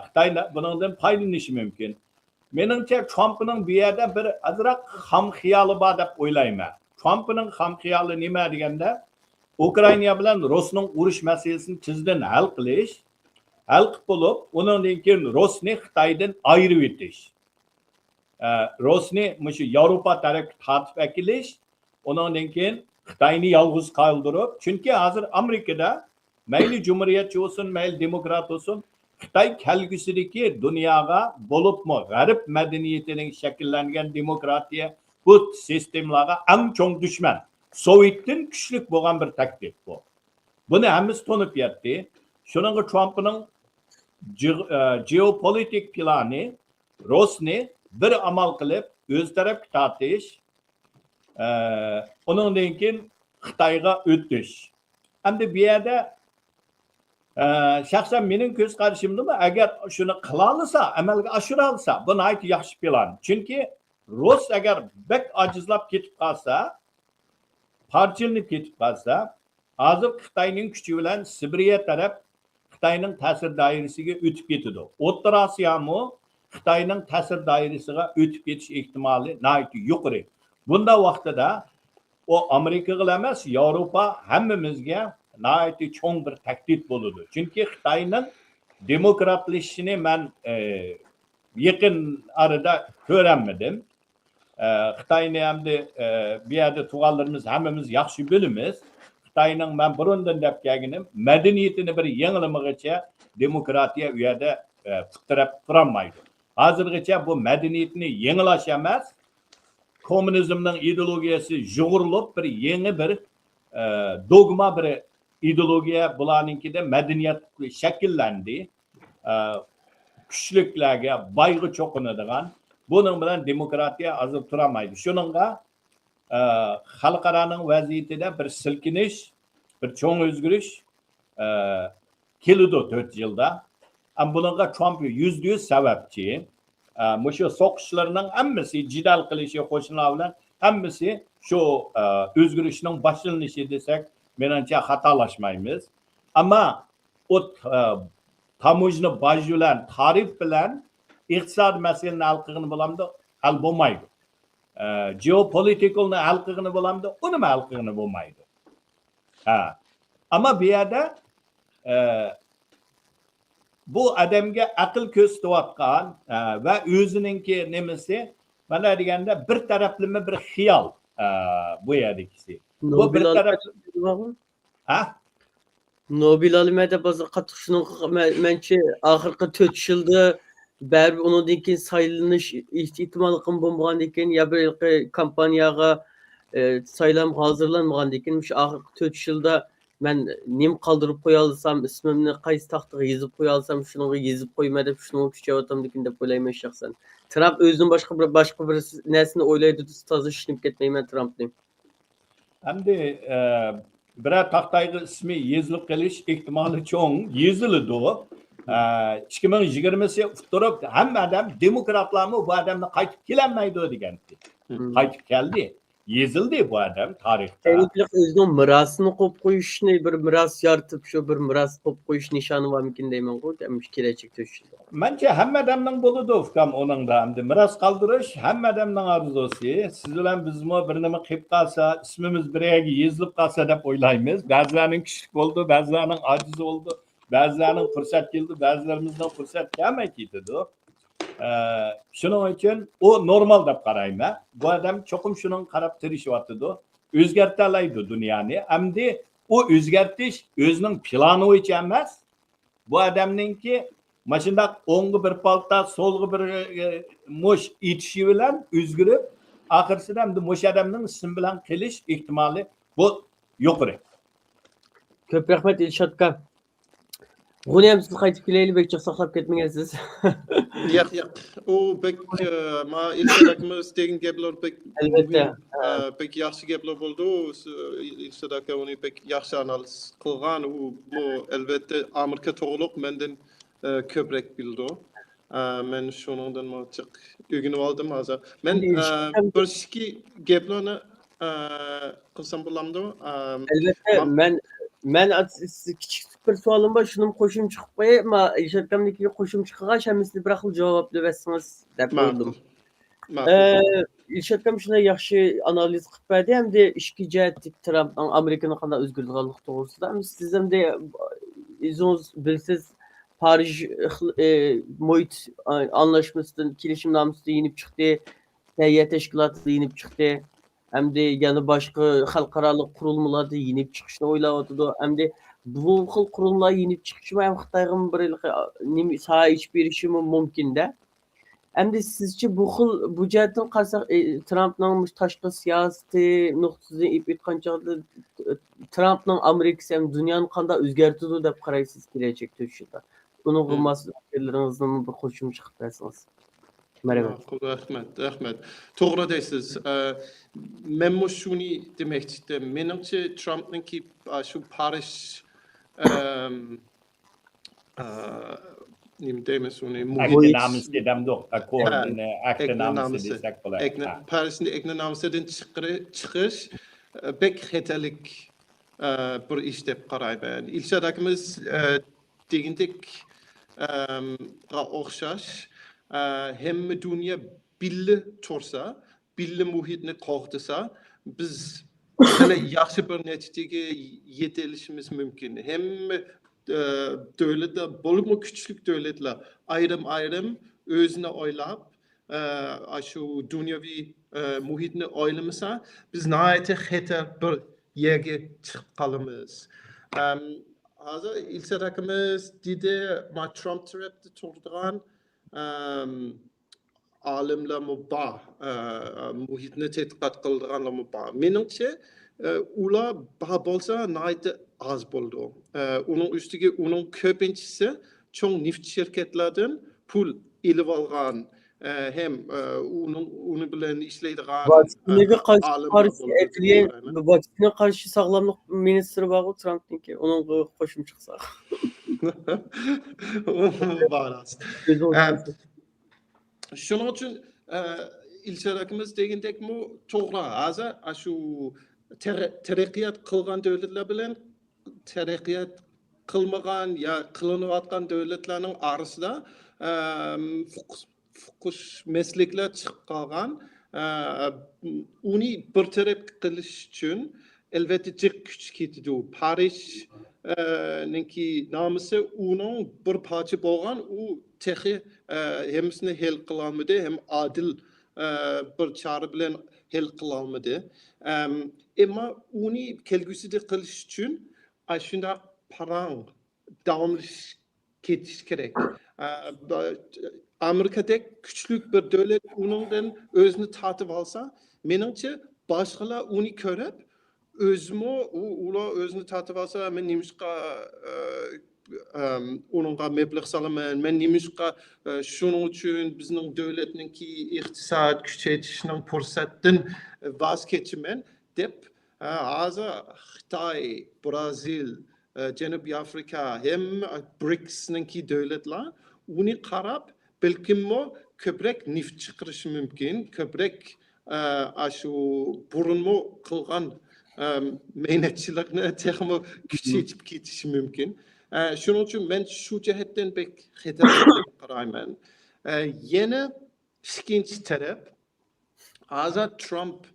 S2: Xitoy buningdan foydalanishi mumkin. Menimcha Trumpning bu yerda bir azroq xam xiyoli bor deb o'ylayman. Trumpning xam xiyoli nima deganda, Ukraina bilan Rossiyaning urush masalasini tezdan hal qilish, hal qilib bo'lib, undan keyin Rossiyani Xitoydan ayirib etish. Rossiyani mushu Yevropa tarafga tortib akilish, undan keyin Xitoyni yolg'iz qoldirib, chunki hozir Amerikada mayli jumuriyatchi bo'lsin, mayli demokrat bo'lsin, Xitoy kelgusidagi dunyoga bo'libmi g'arb madaniyatining shakllangan demokratiya bu sistemalarga eng chong dushman. Sovetdan kuchli bo'lgan bir taklif bu. Buni hammasi to'nib yetdi. Shuningga Trumpning geopolitik plani Rossiyani bir amal qilib o'z tarafga tortish, undan keyin Xitoyga o'tish. Endi bu yerda shaxsan mening ko'z qarashimda agar shuni qila olsa, amalga oshira olsa, bu nihoyat yaxshi plan. Chunki Ross agar bek ojizlab ketib qolsa, parchalanib ketib qolsa, hozir Xitoyning kuchi bilan Sibiriya taraf Xitoyning ta'sir doirasiga o'tib ketadi. O'rta Osiyomi Xitoyning ta'sir doirasiga o'tib ketish ehtimoli nihoyat yuqori. Bunda vaqtida o Amerikaga emas, Yevropa hammamizga nihoyat cho'ng bir tahdid bo'ladi. Chunki Xitoyning demokratlashishini men yaqin arada ko'ramadim. Xitoyni hamda bu yerda tug'anlarimiz hammamiz yaxshi bilamiz. Xitoyning men burundan deb kelganim madaniyatini bir yengilmagacha demokratiya u yerda fitrab turolmaydi. Hozirgacha bu madaniyatni yengilash emas, kommunizmning ideologiyasi jug'urilib bir yangi bir dogma bir ideologiya bularninkida madaniyat shakllandi. Kuchliklarga boyga cho'qinadigan, buning bilan demokratiya hozir turolmaydi. Shuningga xalqaroning vaziyatida bir silkinish, bir cho'ng o'zgarish keladi 4 yilda. Bunga Trump %100 sababchi. Mushu so'qishlarning hammasi jidal qilishi qo'shinlar bilan hammasi shu o'zgarishning boshlanishi desak, menimcha xatolashmaymiz. Ammo o tamojni boj bilan, tarif bilan iqtisod masalasini hal qilgani bo'lamdi, hal bo'lmaydi. Geopolitikalni hal qilgani bo'lamdi, uni hal qilgani bo'lmaydi. Ammo bu yerda bu odamga aql ko'rsatayotgan va o'zininki nimasi mana deganda bir taraflama bir xiyol bu yerdagisi. Bu bir taraf
S1: Nobel olimada bazı qattiqshuning menchi oxirgi 4 yilda baribir undan keyin saylanish ehtimoli qim bo'lmagandan keyin ya bir kompaniyaga saylam hozirlanmagandan keyin shu oxirgi 4 yilda men nim qoldirib qo'ya olsam, ismimni qaysi taxtaga yozib qo'ya olsam, shuni yozib qo'yma deb shuni kuchayotamdikin deb o'ylayman shaxsan. Trump o'zining boshqa bir narsani o'ylaydi, toza ishinib ketmayman Trumpning.
S2: Endi biror taxtaga ismi yozilib qolish ehtimoli cho'ng, yoziladi. 2020 turib hamma odam demokratlarmi bu odamni qaytib kelolmaydi degandi. Qaytib keldi. Yazıldı bu adam tarihte.
S1: Şeylik özünün mirasını kop koyuşunu bir miras yaratıp şu bir miras kop koyuş nişanı var mümkün deymen koy demiş gelecek töşüldü.
S2: Bence hem adamның bolu da ufkam onun da hem de miras kaldırış hem adamның arzusu. Siz bilen biz mi bir nima qilib qalsa, ismimiz birege yazılıp qalsa deb o'ylaymiz. Ba'zilarning kichik bo'ldi, ba'zilarning aciz oldu, ba'zilarning fursat keldi, ba'zilarimizdan fursat kelmay ketdi. Shuning uchun o normal deb qarayman. Bu adam cho'qim shuning qarab tirishyapti. O'zgartirlaydi dunyoni. Hamda o o'zgartish o'zining plani bo'yicha emas. Bu adamninki maşında o'ng'i bir palta, solg'i bir mush itishi bilan o'zgarib, oxirsida ham mush odamning ismi bilan qilish ehtimoli bu yuqori.
S1: Köp rahmet İlşat aka. Bunu hem siz qaytib kelaylik, bekçik saqlab ketmegensiniz.
S3: Yo'q. O bek ma ilk degan gaplar bek
S1: Albatta.
S3: bek yaxshi gaplar bo'ldi. Ilshad aka uni bek yaxshi analiz qilgan. U bu albatta Amerika to'g'riliq mendan ko'proq bildi. Men shuningdan chiq o'rganib oldim hozir. Men bir ikki gaplarni qilsam bo'lamdi.
S1: Albatta men kichik bir sualim bor, shuni qo'shim chiqib qo'yay, ma İlşat akamniki qo'shim chiqigach hammasiga bir xil javobni bersangiz deb o'yladim. İlşat akam shunday yaxshi analiz qilib berdi, hamda ishki jihatlik Trump Amerikani qanday o'zgartirganligi to'g'risida. Siz hamda o'zingiz bilsiz Parij muhit anlaşmasından, kelishimnomasidan yenib chiqdi, Tayyor tashkilotida yenib chiqdi. Hamda yana boshqa xalqaro qurilmalarda yenib chiqishni o'ylayotdi. Hamda bu xil qurilmalar yenib chiqishi ham Xitoyga bir saha ish berishi mumkin-da. Hamda sizcha bu xil bu jihatdan qarasak Trumpning tashqi siyosati nuqtasidan aytgan chog'da Trumpning Amerikasi ham dunyoni qanday o'zgartirdi deb qaraysiz kelajak to'shida. Uning mas'uliyatlaridan bir qo'shim chiqib bersangiz.
S3: Ma'qul, rahmat. To'g'ri deysiz. Men shuni demoqchi edim. Menimcha Trumpningki shu Parij nima deymiz uni
S2: Akdinamisi dedimdi, akkordini, akdinamisi desak bo'ladi.
S3: Parijni akdinamisidan chiqish bek xatarlik bir ish deb qarayman. İlshad akamiz degandek o'xshash hamma dunyo birga tursa, birga muhitni qo'g'disa, biz hali yaxshi bir natijaga yetilishimiz mumkin. Hamma davlatlar, bo'lib kuchli davlatlar ayrim o'zini o'ylab, shu dunyoviy muhitni o'ylamasa, biz nihoyatda xatar bir yerga chiqib qolamiz. Hozir İlshad akamiz dedi, ma Trump tarafda turadigan olimlar bor, muhitni tadqiqot qiladiganlar bor. Menimcha ular bor bo'lsa nihoyatda az bo'ldi. Uning ustiga uning ko'pinchisi cho'ng neft shirkatlardan pul ilib olgan, hem uni bilan ishlaydigan
S1: vaksinaga qarshi sog'lomlik ministri bor Trumpniki, uning qo'shim chiqsa.
S3: Shuning uchun İlshad akamiz degandek to'g'ri. Hozir shu taraqqiyot qilgan davlatlar bilan taraqqiyot qilmagan ya qilinayotgan davlatlarning orasida fuqush mesleklar chiqib qolgan. Uni bir taraf qilish uchun albatta jiq kuch ketadi. Parij ninki nomisi uning bir parcha bo'lgan, u texi hammasini hal qila olmadi, ham adil bir chora bilan hal qila olmadi. Ammo uni kelgusida qilish uchun shunday parang davomli ketish kerak. Amerikadek kuchli bir davlat uningdan o'zini tortib olsa, menimcha boshqalar uni ko'rib ular o'zini tortib olsa, men nimishqa uningga mablag' solaman, men nimishqa shuning uchun bizning davlatninki iqtisod kuchaytirishning fursatdan voz kechaman deb hozir Xitoy, Brazil, Janubiy Afrika hem BRICSninki davlatlar uni qarab balkim ko'proq neft chiqarishi mumkin, ko'proq aşu burunmu kılgan meynetçilikni texmi küçeytip ketişi mümkün. Şunun için ben şu cihetten pek xeterli qarayman. Yeni ikinci taraf azat Trump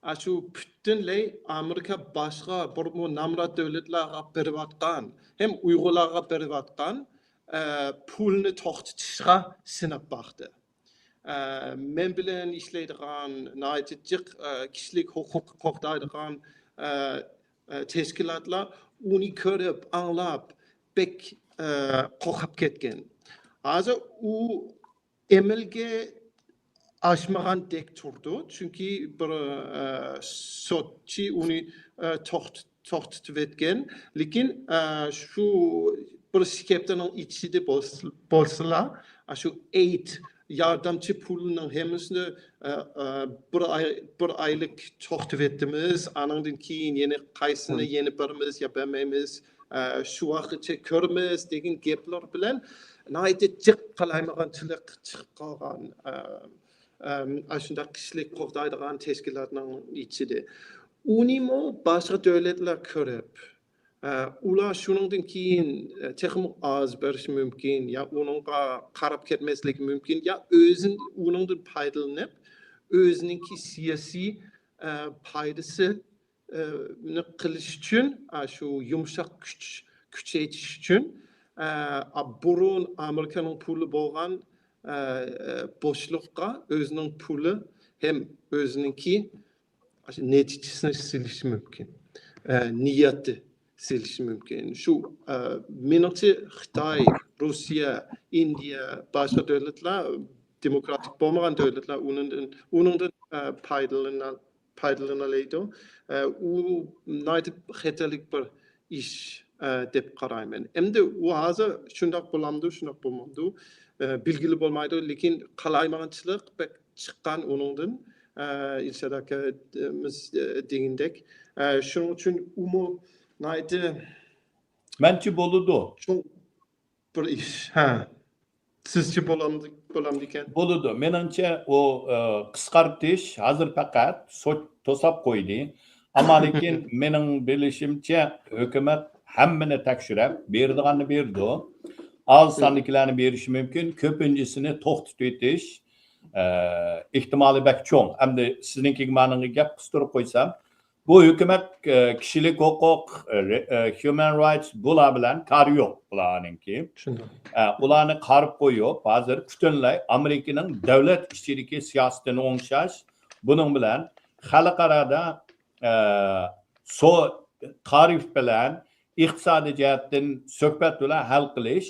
S3: aşu bütünley Amerika başka bir namrat devletlerine bervatkan hem Uygurlarga bervatkan pulni to'xtatishga sinab baktı. Men bilen işleydigan naytijik kişilik hukuk qoqdaydigan teşkilatlar uni körüp anlap bek qoqap ketken. Hazır u emelge aşmagan dek turdu. Çünkü bir sotçi uni to'xtatib etken. Lekin şu bir skeptanın içinde bolsalar, şu aid yardımcı pulunun hemisini bir aylık to'xtatib etdimiz. Anandan keyin yeni qaysini yeni birimiz yapamaymiz. Şu vaqtgacha ko'ramiz degan gaplar bilan naytijik qalaymaganchilik chiqib qolgan. Aslında kişilik qoqdaydigan teşkilatның içinde. Unimo başka devletler körüp, ular şunundan keyin texmi az beriş mümkün, ya onunğa qarab ketmeslik mümkün, ya onundan paydalanıp, özününki siyasi paydası qilish üçün, şu yumuşak küçeytiş üçün, burun Amerikanın pulu bolgan boşlukka özünün pulu hem özününki neticesini silishi mümkün. Niyeti silishi mümkün. Şu menimce Xitay, Rusya, India, başka devletler, demokratik olmayan devletler onundan paydalanılaydı. U naytip xeterlik bir iş dep qarayman. Endi u hazır şundaq bolamdı, şundaq bolmamdı. Bilgili bolmaydı, lekin qalaymaganchilik bek chiqqan onundan İlşad akamiz degindek. Şunun için umu naydi
S2: Mençi boludu.
S3: çok bir iş. Sizce bolamdiken?
S2: Boludu. Menimce o qisqartish hazır fakat tosap koydu. Ama lekin mening bilishimcha hukumat hammani tekshirib berdiganini berdi. Az sonliklarini berishi mumkin, ko'pinchisini to'xtatib etish ehtimoli bak cho'ng. Endi sizninkiga mani gap qistirib qo'ysam, bu hukumat kishilik huquq, human rights bular bilan kari yo'q bularninki. Ularni qarib qo'yib, hozir butunlay Amerikaning davlat ichidagi siyosatini o'ngshash, buning bilan xalqarada tarif bilan iqtisodiy jihatdan suhbat bilan hal qilish.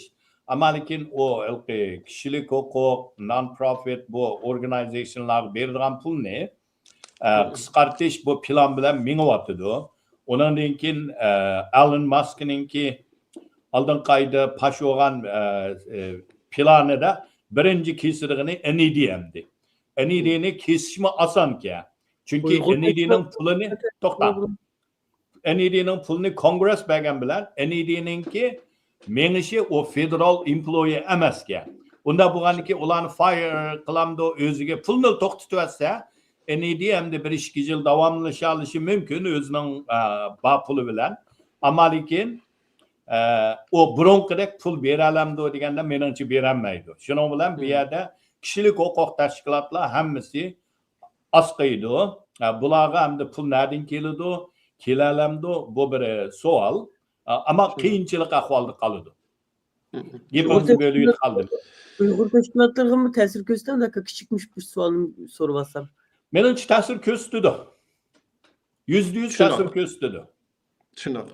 S2: Ama lekin o kişilik hukuk, non-profit bu organizasyonlar berdigan pulni qisqartish bu plan bilan mingyapti. Ondan keyin Elon Musk'ninki oldingi oyda pash bo'lgan planida birinchi kesirigini NEDM'di. NED'ni kesishmi osonki. Chunki NED'ning pulini NED'ning pulini Kongress bergan bilan NED'ninki menişi o federal employee emasken. Unda bo'lganki ularni fire qilamdi, o'ziga pulni to'xtatib etsa, NEDM'de bir 2 yil davomlashishi mumkin o'zining ba puli bilan. Ammo lekin o burunqidek pul bera olamdi deganda menimcha berolmaydi. Shuning bilan bu yerda kishilik huquq tashkilotlar hammasi asqaydi. Bularga hamda pul nereden keladi, kelalamdi, bu bir savol. Ama qiyinchilik ahvolda qoladi. Gapimizni bo'lib qoldim.
S1: Uyg'ur tashkilotlarga mı ta'sir ko'rsatadi? Aka kichikmish bir savolni so'rab olsam.
S2: Menimcha ta'sir ko'rsatdi. %100 ta'sir ko'rsatdi.
S3: Shundoq.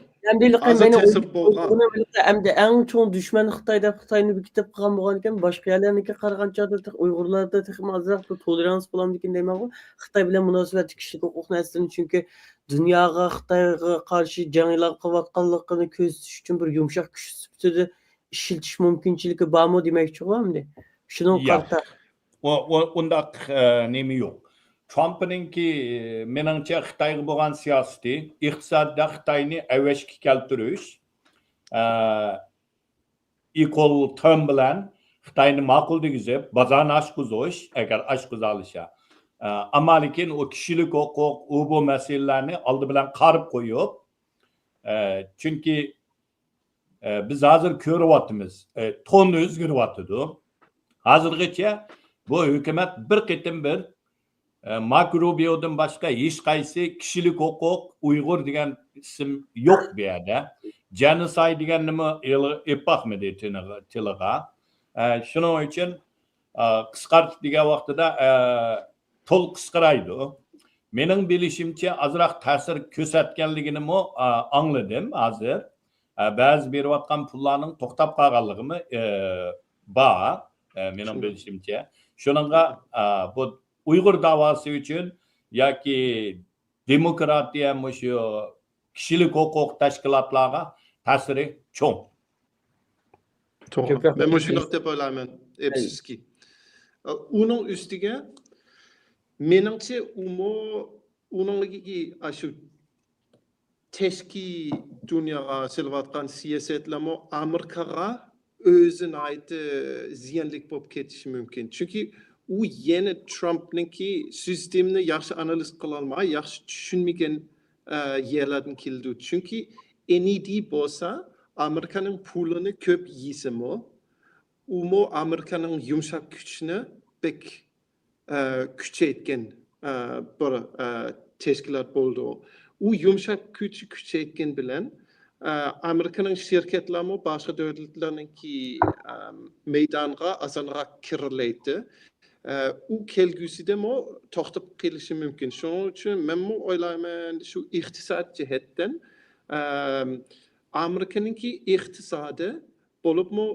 S1: Hem de en çok düşman Xitay'ni bekitip qilgan bo'lgan ekan, boshqa yerlarniki qaraganchada Uyg'urlarda texmi azroq tolerans bo'lamdikan deyman. Xitoy bilan munosabat kishilik huquqni aslida chunki dunyoga Xitoyga qarshi janglar qilayotganligini ko'rsatish uchun bir yumshoq kuch sifatida ishiltish mumkinchiligi bormi demoqchiman. Shuni qarta.
S2: Undaq nima yo'q. Trump'ninki menimcha Xitoyga bo'lgan siyosati iqtisodda Xitoyni avashga keltirish, equal term bilan Xitoyni ma'qul degizib, bozorni ochqizish, agar ochqiza olsa. Ama lekin o kişilik hukuk, bu meselelerini aldı bilen qarib koyup, çünkü biz hazır körüvatımız, ton özgürüvatıdı. Hazırgıça bu hükümet bir qitim bir Marco Rubio'dan başka hiç kaysi kişilik hukuk Uygur degan isim yok bir yerde. Genocide degan nima epaqmidi tiliga. Şunun için qisqartib degan vaqtida to'l qisqaraydi. Mening bilishimcha azroq ta'sir ko'rsatganligini angladim hozir. Ba'zi berayotgan pullarning to'xtab qolganligimi bor. Mening bilishimcha. Shuningga bu Uygur davası için ya ki demokratiya şu kişilik hukuk teşkilatlarına tasiri çok.
S3: To'g'ri. Men shuni deb o'ylayman. Epsiski. Uning ustiga meningcha uningki shu tashqi dunyoga silayotgan siyosatlarmi Amerikaga o'zini aytib ziyanlik bo'lib ketishi mumkin. Chunki u yana Trumpningki sistemni yaxshi analiz qila olmay, yaxshi tushunmagan yerlardan keldi. Chunki NED bo'lsa Amerikaning pulini ko'p yeysimi, u Amerikaning yumshoq kuchini bek kuchaytgan bir tashkilot bo'ldi. U yumshoq kuch kuchaytgan bilan Amerikaning shirkatlari boshqa davlatlarningki maydonga osonroq kirilaydi. U kelgusida to'xtab qolishi mumkin. Shuning uchun men o'ylayman shu iqtisod jihatdan Amerikaningki iqtisodi bo'libmi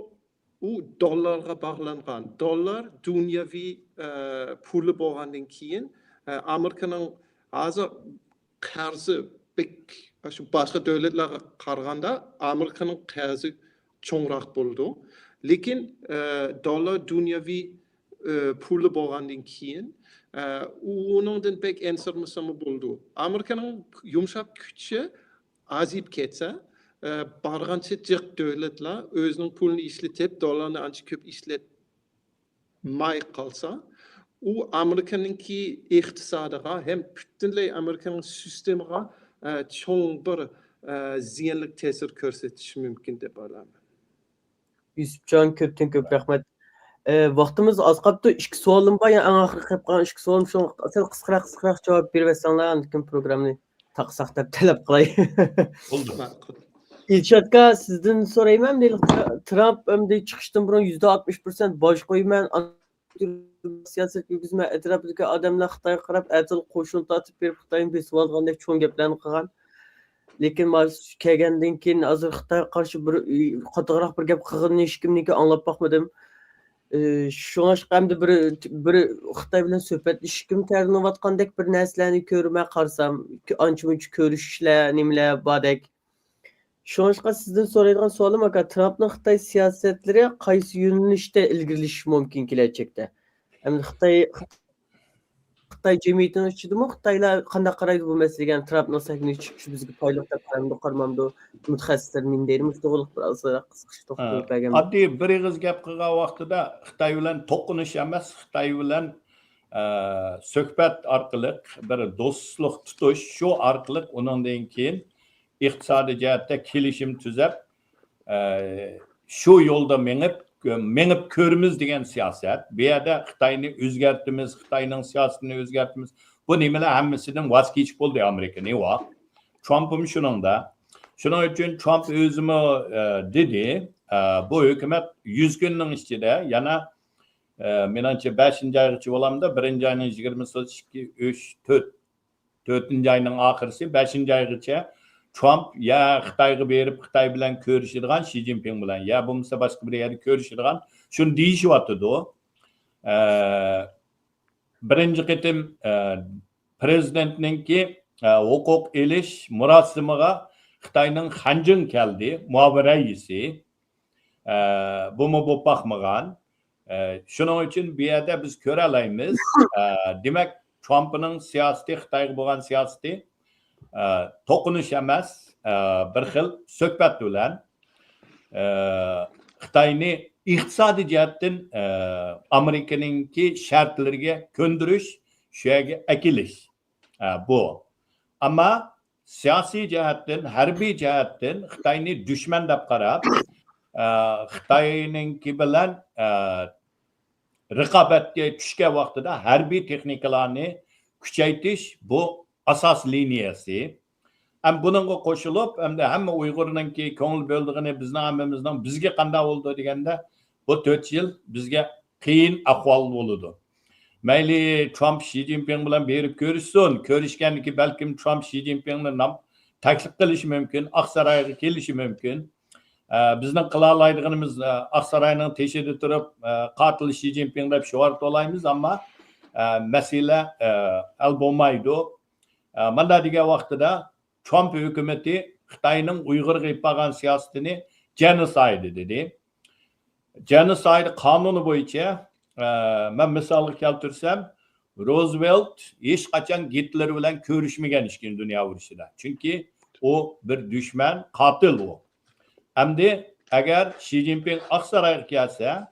S3: u dollarga bog'langan. Dollar dunyoviy puli bo'lgandan keyin Amerikaning hozir qarzi shu boshqa davlatlarga qaraganda Amerikaning qarzi cho'ngroq bo'ldi. Lekin dollar dunyoviy puli bo'lgandan keyin uningdan pek ensirmasami bo'ldi. Amerikaning yumshoq kuchi azib ketsa, bargancha jiq davlatlar o'zining pulini ishlatib, dollarni ancha ko'p ishlatmay qolsa, u Amerikaningki iqtisodiga ham butunlay Amerikaning sistemiga cho'ng bir ziyonli ta'sir ko'rsatishi mumkin deb o'ylayman.
S1: Yusufjon ko'pdan ko'p rahmat. Vaqtimiz oz qolibdi. Ikki savolim bor, eng oxirgi qolib qolgan ikki savolim shu sal qisqaroq javob berib lekin programmani taqsaq deb talab qilay.
S2: Oldu.
S1: İlşatga sizden sorayım Trump hem de çıkıştan burun %60% baş koyman siyaset yürgüzme etrafındaki adamlar Xitayga qarab atil qo'shin tatib berib Xitoyni besib olgandek cho'ng gaplarni qilgan. Lekin mas kelgandan keyin hozir Xitoyga qarshi bir qattiqroq bir gap qilganini hech kimniki anglab boqmadim. Şuna hamda bir Xitoy bilan suhbatlashishim tayinlayotgandek bir narsalarni ko'rmay qarsam, ancha-muncha ko'rishishlar, nimalar bordek. Şunga sizden soraydigan savolim aka Trumpning Xitoy siyosatlari qaysi yo'nalishda ilgarilashishi mumkin kelajakda? Endi Xitoy jamiyatining ichidami Xitoylar qanday qaraydi bu masalaga? Trumpning sahnaga chiqishi bizga foydali deb qaramdi, mutaxassislarning deymiz to'g'riq bir ozroq qisqacha to'xtalib bergan.
S2: Oddiy bir ig'iz gap qilgan vaqtida Xitoy bilan to'qinish emas, Xitoy bilan suhbat orqali bir do'stlik tutish, shu orqali undan keyin iqtisodiy jihatda kelishim tuzab shu yo'lda menib ko'rimiz degan siyosat. Bu yerda Xitoyni o'zgartimiz, Xitoyning siyosatini o'zgartimiz. Bu nimalar hammasidan voz kechib bo'ldi Amerika. Ne va? Trump'im shuningda. Shuning uchun Trump o'zimi dedi, bu hukumat 100 kunning ichida yana menimcha 5-oygacha bo'lamda, 1-oyning 22, 3, 4-oyning oxirisi 5-oygacha Trump ya Xitoyga berib Xitoy bilan ko'rishadigan, Xi Jinping bilan ya bo'lmasa boshqa bir yerda ko'rishadigan, shuni deyishyapti. Birinchi qitim prezidentninki huquq elish murosimiga Xitoyning Xanjin keldi, muavir raisi. Bu bo'lib boqmagan. Shuning uchun bu yerda biz ko'ra olamiz. Demak, Trumpning siyosati, Xitoyga bo'lgan siyosati to'qinish emas, bir xil suhbat bilan Xitoyni iqtisodiy jihatdan Amerikaningki shartlariga ko'ndirish shu yerga akilish bu. Ama siyosiy jihatdan, harbiy jihatdan Xitoyni dushman deb qarab, Xitoyninki bilan raqobatga tushgan vaqtida harbiy texnikalarni kuchaytirish bu asos liniyasi. Ham buningga qo'shilib, hamda hamma Uyg'urninki ko'ngil bo'ldig'ini bizning hammamizning bizga qanday bo'ldi deganda, bu 4 yil bizga qiyin ahvol bo'ldi. Mayli Trump Xi Jinping bilan berib ko'rishsin, ko'rishganiki balkim Trump Xi Jinpingni taklif qilishi mumkin, Oqsaroyga kelishi mumkin. Bizning qila oladiganimiz Oqsaroyning teshida turib, qatil Xi Jinping deb shiort olaymiz, ammo masala hal bo'lmaydi. Mana degan vaqtida Trump hukumati Xitoyning Uyg'urga yapgan siyosatini genocide dedi. Genocide qonuni bo'yicha men misolga keltirsam, Roosevelt hech qachon Hitler bilan ko'rishmagan ishkin dunyo urushida. Chunki u bir dushman, qatil u. Hamda agar Xi Jinping Oqsaroyga kelsa,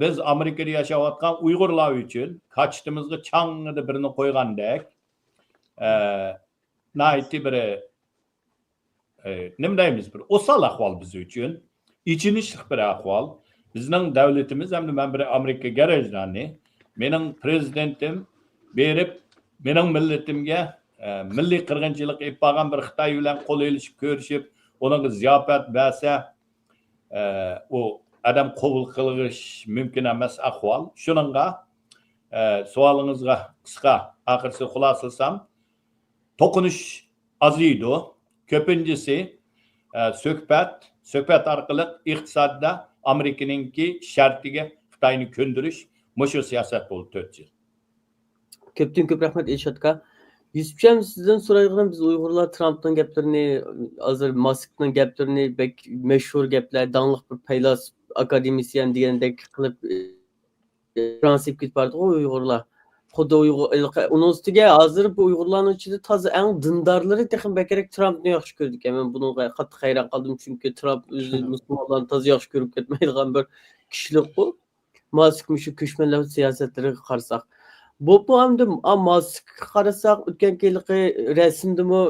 S2: biz Amerikada yashayotgan Uyg'urlar uchun qachitimizga chang'ida birini qo'ygandek, naiti bir nima deymiz, bir osal ahvol biz uchun, ichinishlik bir ahvol. Bizning davlatimiz hamda men bir Amerika garajlarni mening prezidentim berib, mening millatimga milliy qirg'inchilik qilib qolgan bir Xitoy bilan qo'l elishib ko'rishib, uning ziyofat bersa, u adam qabul qilish mumkin emas ahvol. Shuningga savolingizga qisqa oxirgi xulosalasam, to'qinish aziydi. Ko'pinchisi suhbat orqali iqtisodda Amerikaninki shartiga Xitoyni ko'ndirish mushu siyosat bo'ldi 4 yil.
S1: Ko'p rahmat Eshotga. Yusufjon, sizdan so'raydigan biz Uyg'urlar Trumpning gaplarini, hozir Muskning gaplarini bek mashhur gaplar, dangliq bir faylasuf, akademisyen degandek qilib transib ketib bordi Uyg'urlar. Xuddi uning ustiga hozir bu Uyg'urlarning ichida toza eng dindorlari texnik bekerek Trumpni yaxshi ko'rdik. Men bunga qattiq hayron qoldim, chunki Trump o'zi musulmonlarni toza yaxshi ko'rib ketmaydigan bir kishilik bu. Musk shu ko'chmanlar siyosatlariga qarasak. Bu hamda Musk qarasak o'tgan yilgi rasmdimi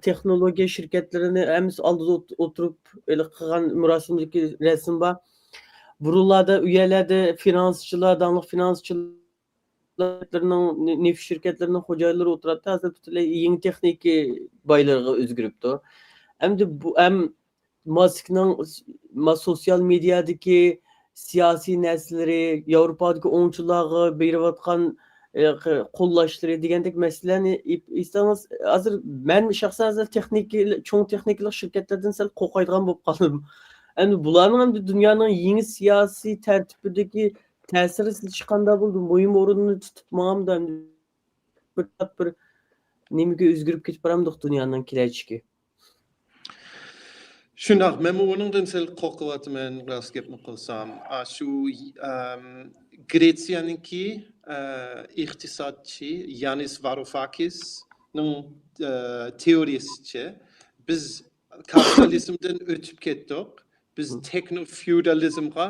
S1: texnologiya shirkatlarini hamiz oldida o'tirib qilgan murosimdagi rasm bor. Burunlarda uyaladi finanschilar, danliq finanschilarning neft shirkatlarining xo'jayinlari o'tiradi. Hozir butunlay yangi texnika boylarga o'zgaribdi. Hamda bu ham Muskning sosyal medyadagi siyosiy narsalari, Yevropadagi o'yinchilarga berayotgan qo'llashlari degandek masalalarni istangiz hozir men shaxsan cho'ng texnikalik shirkatlardan sal qo'rqadigan bo'lib qoldim. Endi bularning ham dunyoning yangi siyosiy tartibidagi ta'siri siz qanday bo'ldi? Muhim o'rinni tutib mamda bir nimaga o'zgarib ketib boramdiq dunyoning kelajagi.
S3: Shundoq, men o'rnidan sal qo'rqyapman, rost gapni qilsam. Shu Gretsiyaningki iqtisodchi Yanis Varoufakisning teoriyasicha biz kapitalizmdan o'tib ketdik, biz teknofeudalizmga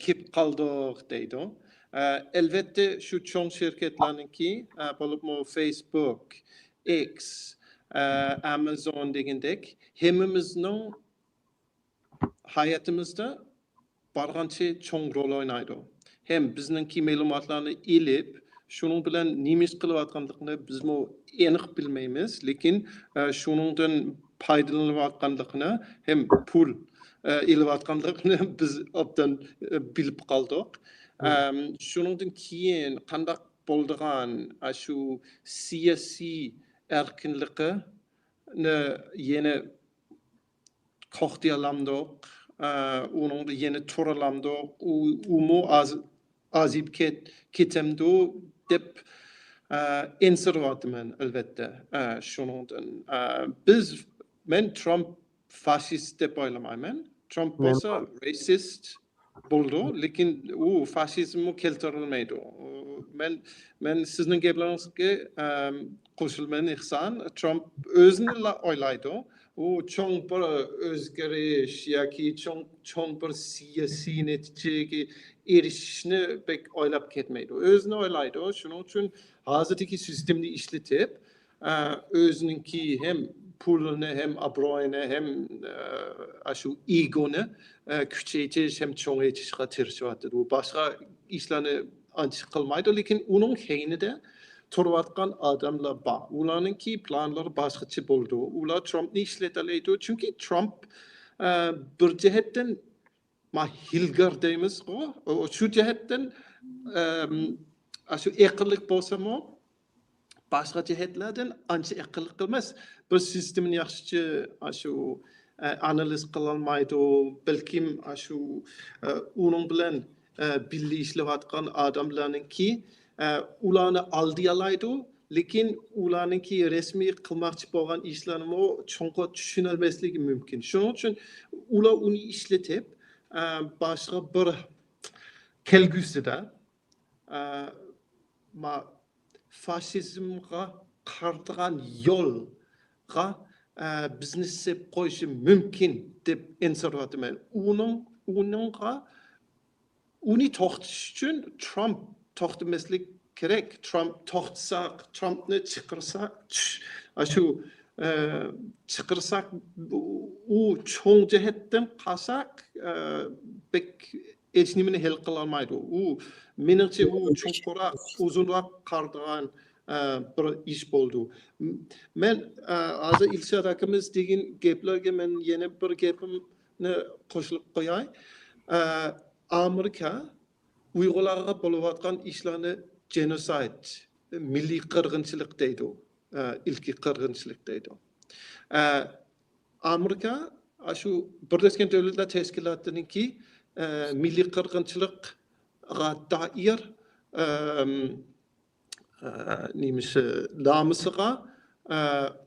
S3: kelib qoldik deydi. Elbette shu cho'ng shirkatlarningki bo'libmi Facebook, X, Amazon degandek hammamizning hayotimizda bargancha cho'ng rol o'ynaydi. Hem bizningki ma'lumotlarni ilib, shuning bilan nima ish qilayotganligini bizmi aniq bilmaymiz, lekin shuningdan foydalanayotganligini hem pul ilayotganligini biz obdan bilib qoldik. Shuningdan keyin qanday bo'ldigan shu siyosiy erkinlikni yana qo'xtayalamdiq, uning yana turalamdiq, umu azib ketemdi deb ensiryapman albatta. Shuningdan men Trump faşist deb o'ylamayman. Trump bo'lsa racist bo'ldi, lekin u faşizmni keltirilmaydi. Men sizning gaplaringizga qo'shilman Ihson. Trump o'zini o'ylaydi. U cho'ng bir o'zgarish yoki cho'ng bir siyosiy natijaga erişishni pek oylab ketmaydi. Özünü oylaydi. Şunun için hazırdaki sistemni işletip özününki hem pulunu hem abroyunu hem şu egonu küçeytiş hem çoğaltışga tirişiyotir. Bu başka işlerini ancha qilmaydi, lekin uning keynida turayotgan odamlar bor. Ularninki planlari boshqacha bo'ldi. Ular Trumpni ishlatalaydi. Chunki Trump bir jihatdan hilgar deymiz, shu jihatdan shu aqllik bo'lsa-mu, boshqa jihatlardan ancha aqllik emas. Bir sistemni yaxshicha shu analiz qilolmaydi. Balkim shu uning bilan birga ishlayotgan odamlarninki ularni aldayalaydi, lekin ularninki rasmiy qilmoqchi bo'lgan ishlarni cho'nqur tushunolmasligi mumkin. Shuning uchun ular uni ishlatib boshqa bir kelgusida faşizmga qartigan yo'lga bizni sep qo'yishi mumkin deb insoryapman. Uni to'xtatish uchun Trump to'xtamaslik kerak. Trump to'xtasa, Trumpni chiqarsak, shu chiqarsak u cho'ng jihatdan qarasak bek hech nimani hal qila olmaydi. U menimcha u chuqurroq, uzunroq qaradigan bir ish bo'ldi. Men hozir Ilshod akamiz degan gaplarga men yana bir gapimni qo'shilib qo'yay. Amerika Uyg'urlarga bo'layotgan ishlarni genocide, milliy qirg'inchilik deydi. Ilki qirg'inchilik deydi. Amerika shu Birlashgan Davlatlar Tashkilotininki milliy qirg'inchilikga doir namisiga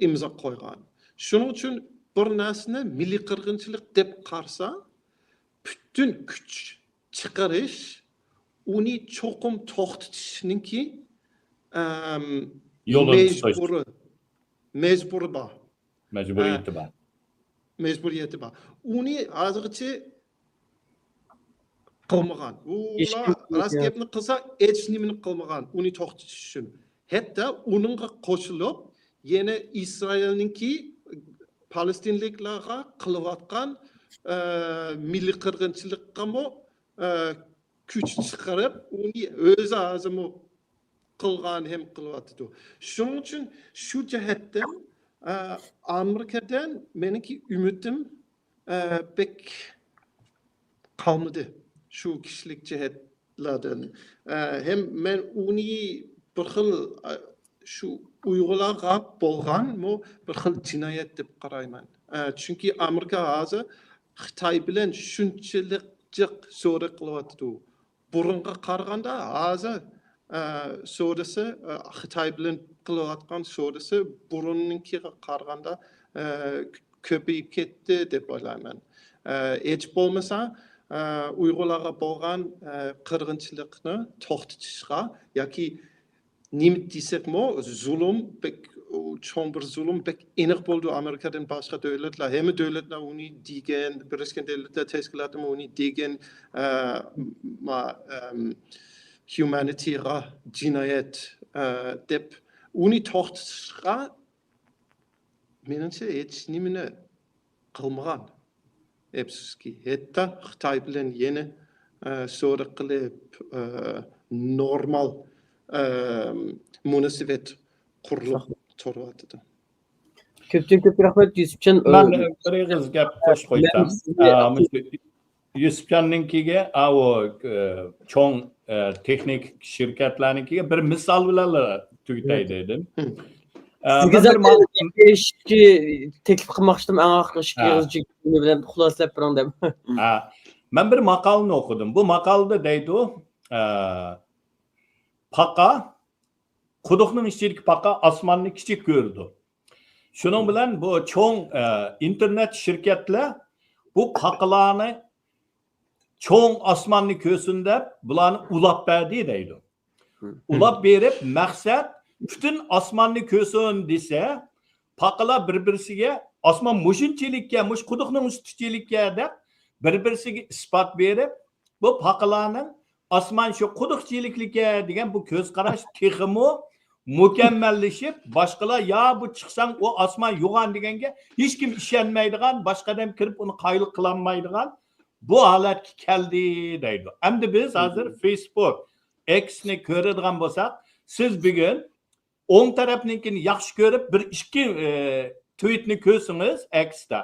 S3: imzo qo'ygan. Shuning uchun bir narsani milliy qirg'inchilik deb qarasa, butun kuch chiqarish uni cho'qim to'xtatishninki mecburi bor. Mecburiyati bor. Uni hozircha qilmagan. Ular rost gapni qilsa, hech nimani qilmagan. Uni to'xtatish uchun. Hatto uningga qo'shilib, yana Isroilninki Falastinliklarga qilayotgan milliy qirg'inchilikqa kuch chiqarib, uni o'zi azimi qilgan ham qilyapti. Shuning uchun shu jihatdan Amerikadan meniki umidim pek qolmadi. Shu kishilik jihatlardan. Hem men uni bir xil shu Uyg'urlarga bo'lgan bir xil jinoyat deb qarayman. Chunki Amerika hozir Xitoy bilan shunchalik jiq savdo qilyapti. Burunga qaraganda hozir savdosi Xitoy bilan qilayotgan savdosi burunninkiga qaraganda ko'payib ketdi deb o'ylayman. Hech bo'lmasa Uyg'urlarga bo'lgan qirg'inchilikni to'xtatishga yoki nima desakmi, zulm cho'ng bir zulm pek aniq bo'ldi Amerikadan boshqa davlatlar, hamma davlatlar uni degan, Birlashgan Davlatlar Tashkiloti uni degan humanityga jinoyat deb uni to'xtatishga menimcha hech nimani qilmagan. Epski, hatta Xitoy bilan yana savdo qilib normal munosabat qurilib turibdi.
S1: Ko'p rahmat Yusufjon.
S2: Ben bir kız gap qo'shib qo'ysam. Yusufjonninkiga o cho'ng texnik shirkatlarnikiga bir misol bilan tugitay dedim.
S1: Sizga teklif qilmoqchidim, eng oxirgi bilan xulosalab birang deb.
S2: Men bir maqolani o'qidim. Bu maqolda deydi paqa quduqning ichidagi paqa osmonni kichik ko'rdi. Shuning bilan bu cho'ng internet shirkatlar bu paqalarni cho'ng osmonni ko'rsin deb bularni ulab berdi deydi. Ulab berib maqsad bütün osmonni ko'rsin desa, paqalar bir-birisiga osmon mushunchilikka, quduqning ustichilikka deb bir-birisiga isbot berib, bu paqalarning osmon shu quduqchiliklarga degan bu ko'z qarash texmi mukammallashib, boshqalar ya bu chiqsang o osmon yo'g'on deganga hech kim ishonmaydigan, boshqadan kirib uni qayliq qilolmaydigan bu holatga keldi deydi. Endi biz hozir Facebook, X'ni ko'radigan bo'lsak, siz bugun o'ng tarafnikini yaxshi ko'rib, bir ikki tweetni ko'rsangiz X'da,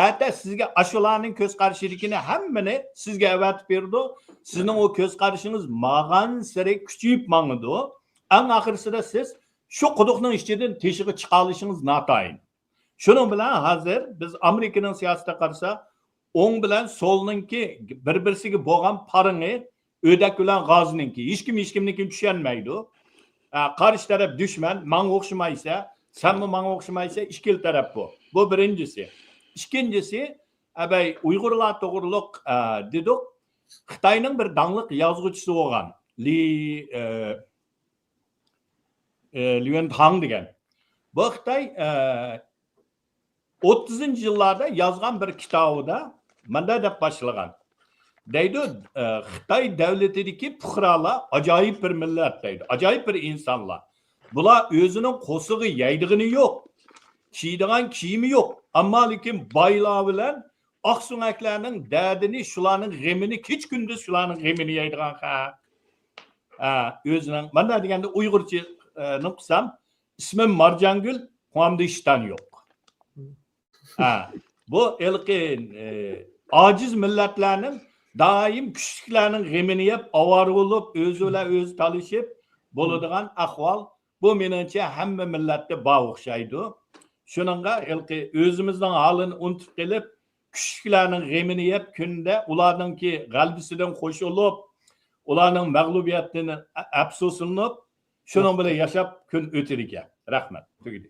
S2: ata sizga ashularning ko'z qarshiligini hammani sizga avatib berdi. Sizning o ko'z qarishingiz ma'g'an sari kuchayib mangdi. Eng oxirsida siz shu quduqning ichidan teshig'i chiqa olishingiz notayin. Shuning bilan hozir biz Amerikaning siyosatiga qarasak, o'ng bilan solninki bir-birisiga bo'lgan paringi o'dak bilan g'ozninki hech kimnikini tushunmaydi. Qarshi taraf dushman, menga o'xshamaysa, senmi menga o'xshamaysa, ikkil taraf bu. Bu birinchisi. İkincisi, abay Uyg'urlar to'g'riliq dedik. Xitoyning bir dangliq yozuvchisi bo'lgan Liwen Tang degan. Bu Xitoy 30-yillarda yozgan bir kitobida manda deb boshlagan. Deydi, Xitoy davlatidagi fuqarolar ajoyib bir millat deydi. Ajoyib bir insonlar. Bular o'zining qo'sig'i yeydig'ini yo'q. Kiydigan kiyimi yo'q. Ammo lekin boylar bilan oqsumaklarning dardini, shularning g'amini, kech kunduz shularning g'amini yeydigan o'zining mana deganda Uyg'urcha qilsam, ismim Marjangul, qonimda ishton yo'q. Bu elqin ojiz millatlarning doim kuchliklarning g'amini yeb, avor bo'lib, o'zilar o'zi talishib bo'ladigan ahvol bu menimcha hamma millatda bor o'xshaydi. Shuningga o'zimizning holini unutib kelib, kuchliklarning g'amini yeb kunda ularningki g'albisidan qo'shilib, ularning mag'lubiyatini afsuslanib, shuning bilan yashab kun o'tar ekan. Rahmat. Tugadi.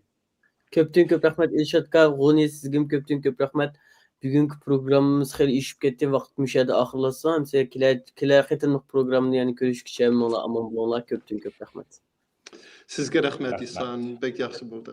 S1: Ko'pdan ko'p rahmat Elshadga, G'oni sizga ko'pdan ko'p rahmat. Bugungi programmamiz xeyli ishib ketdi, vaqt mushada oxirlasam, kelar qitimliq programni yana ko'rishgacha amon bo'linglar. Ko'pdan ko'p rahmat.
S3: Sizga rahmat, İhsan. Bek yaxshi bo'ldi.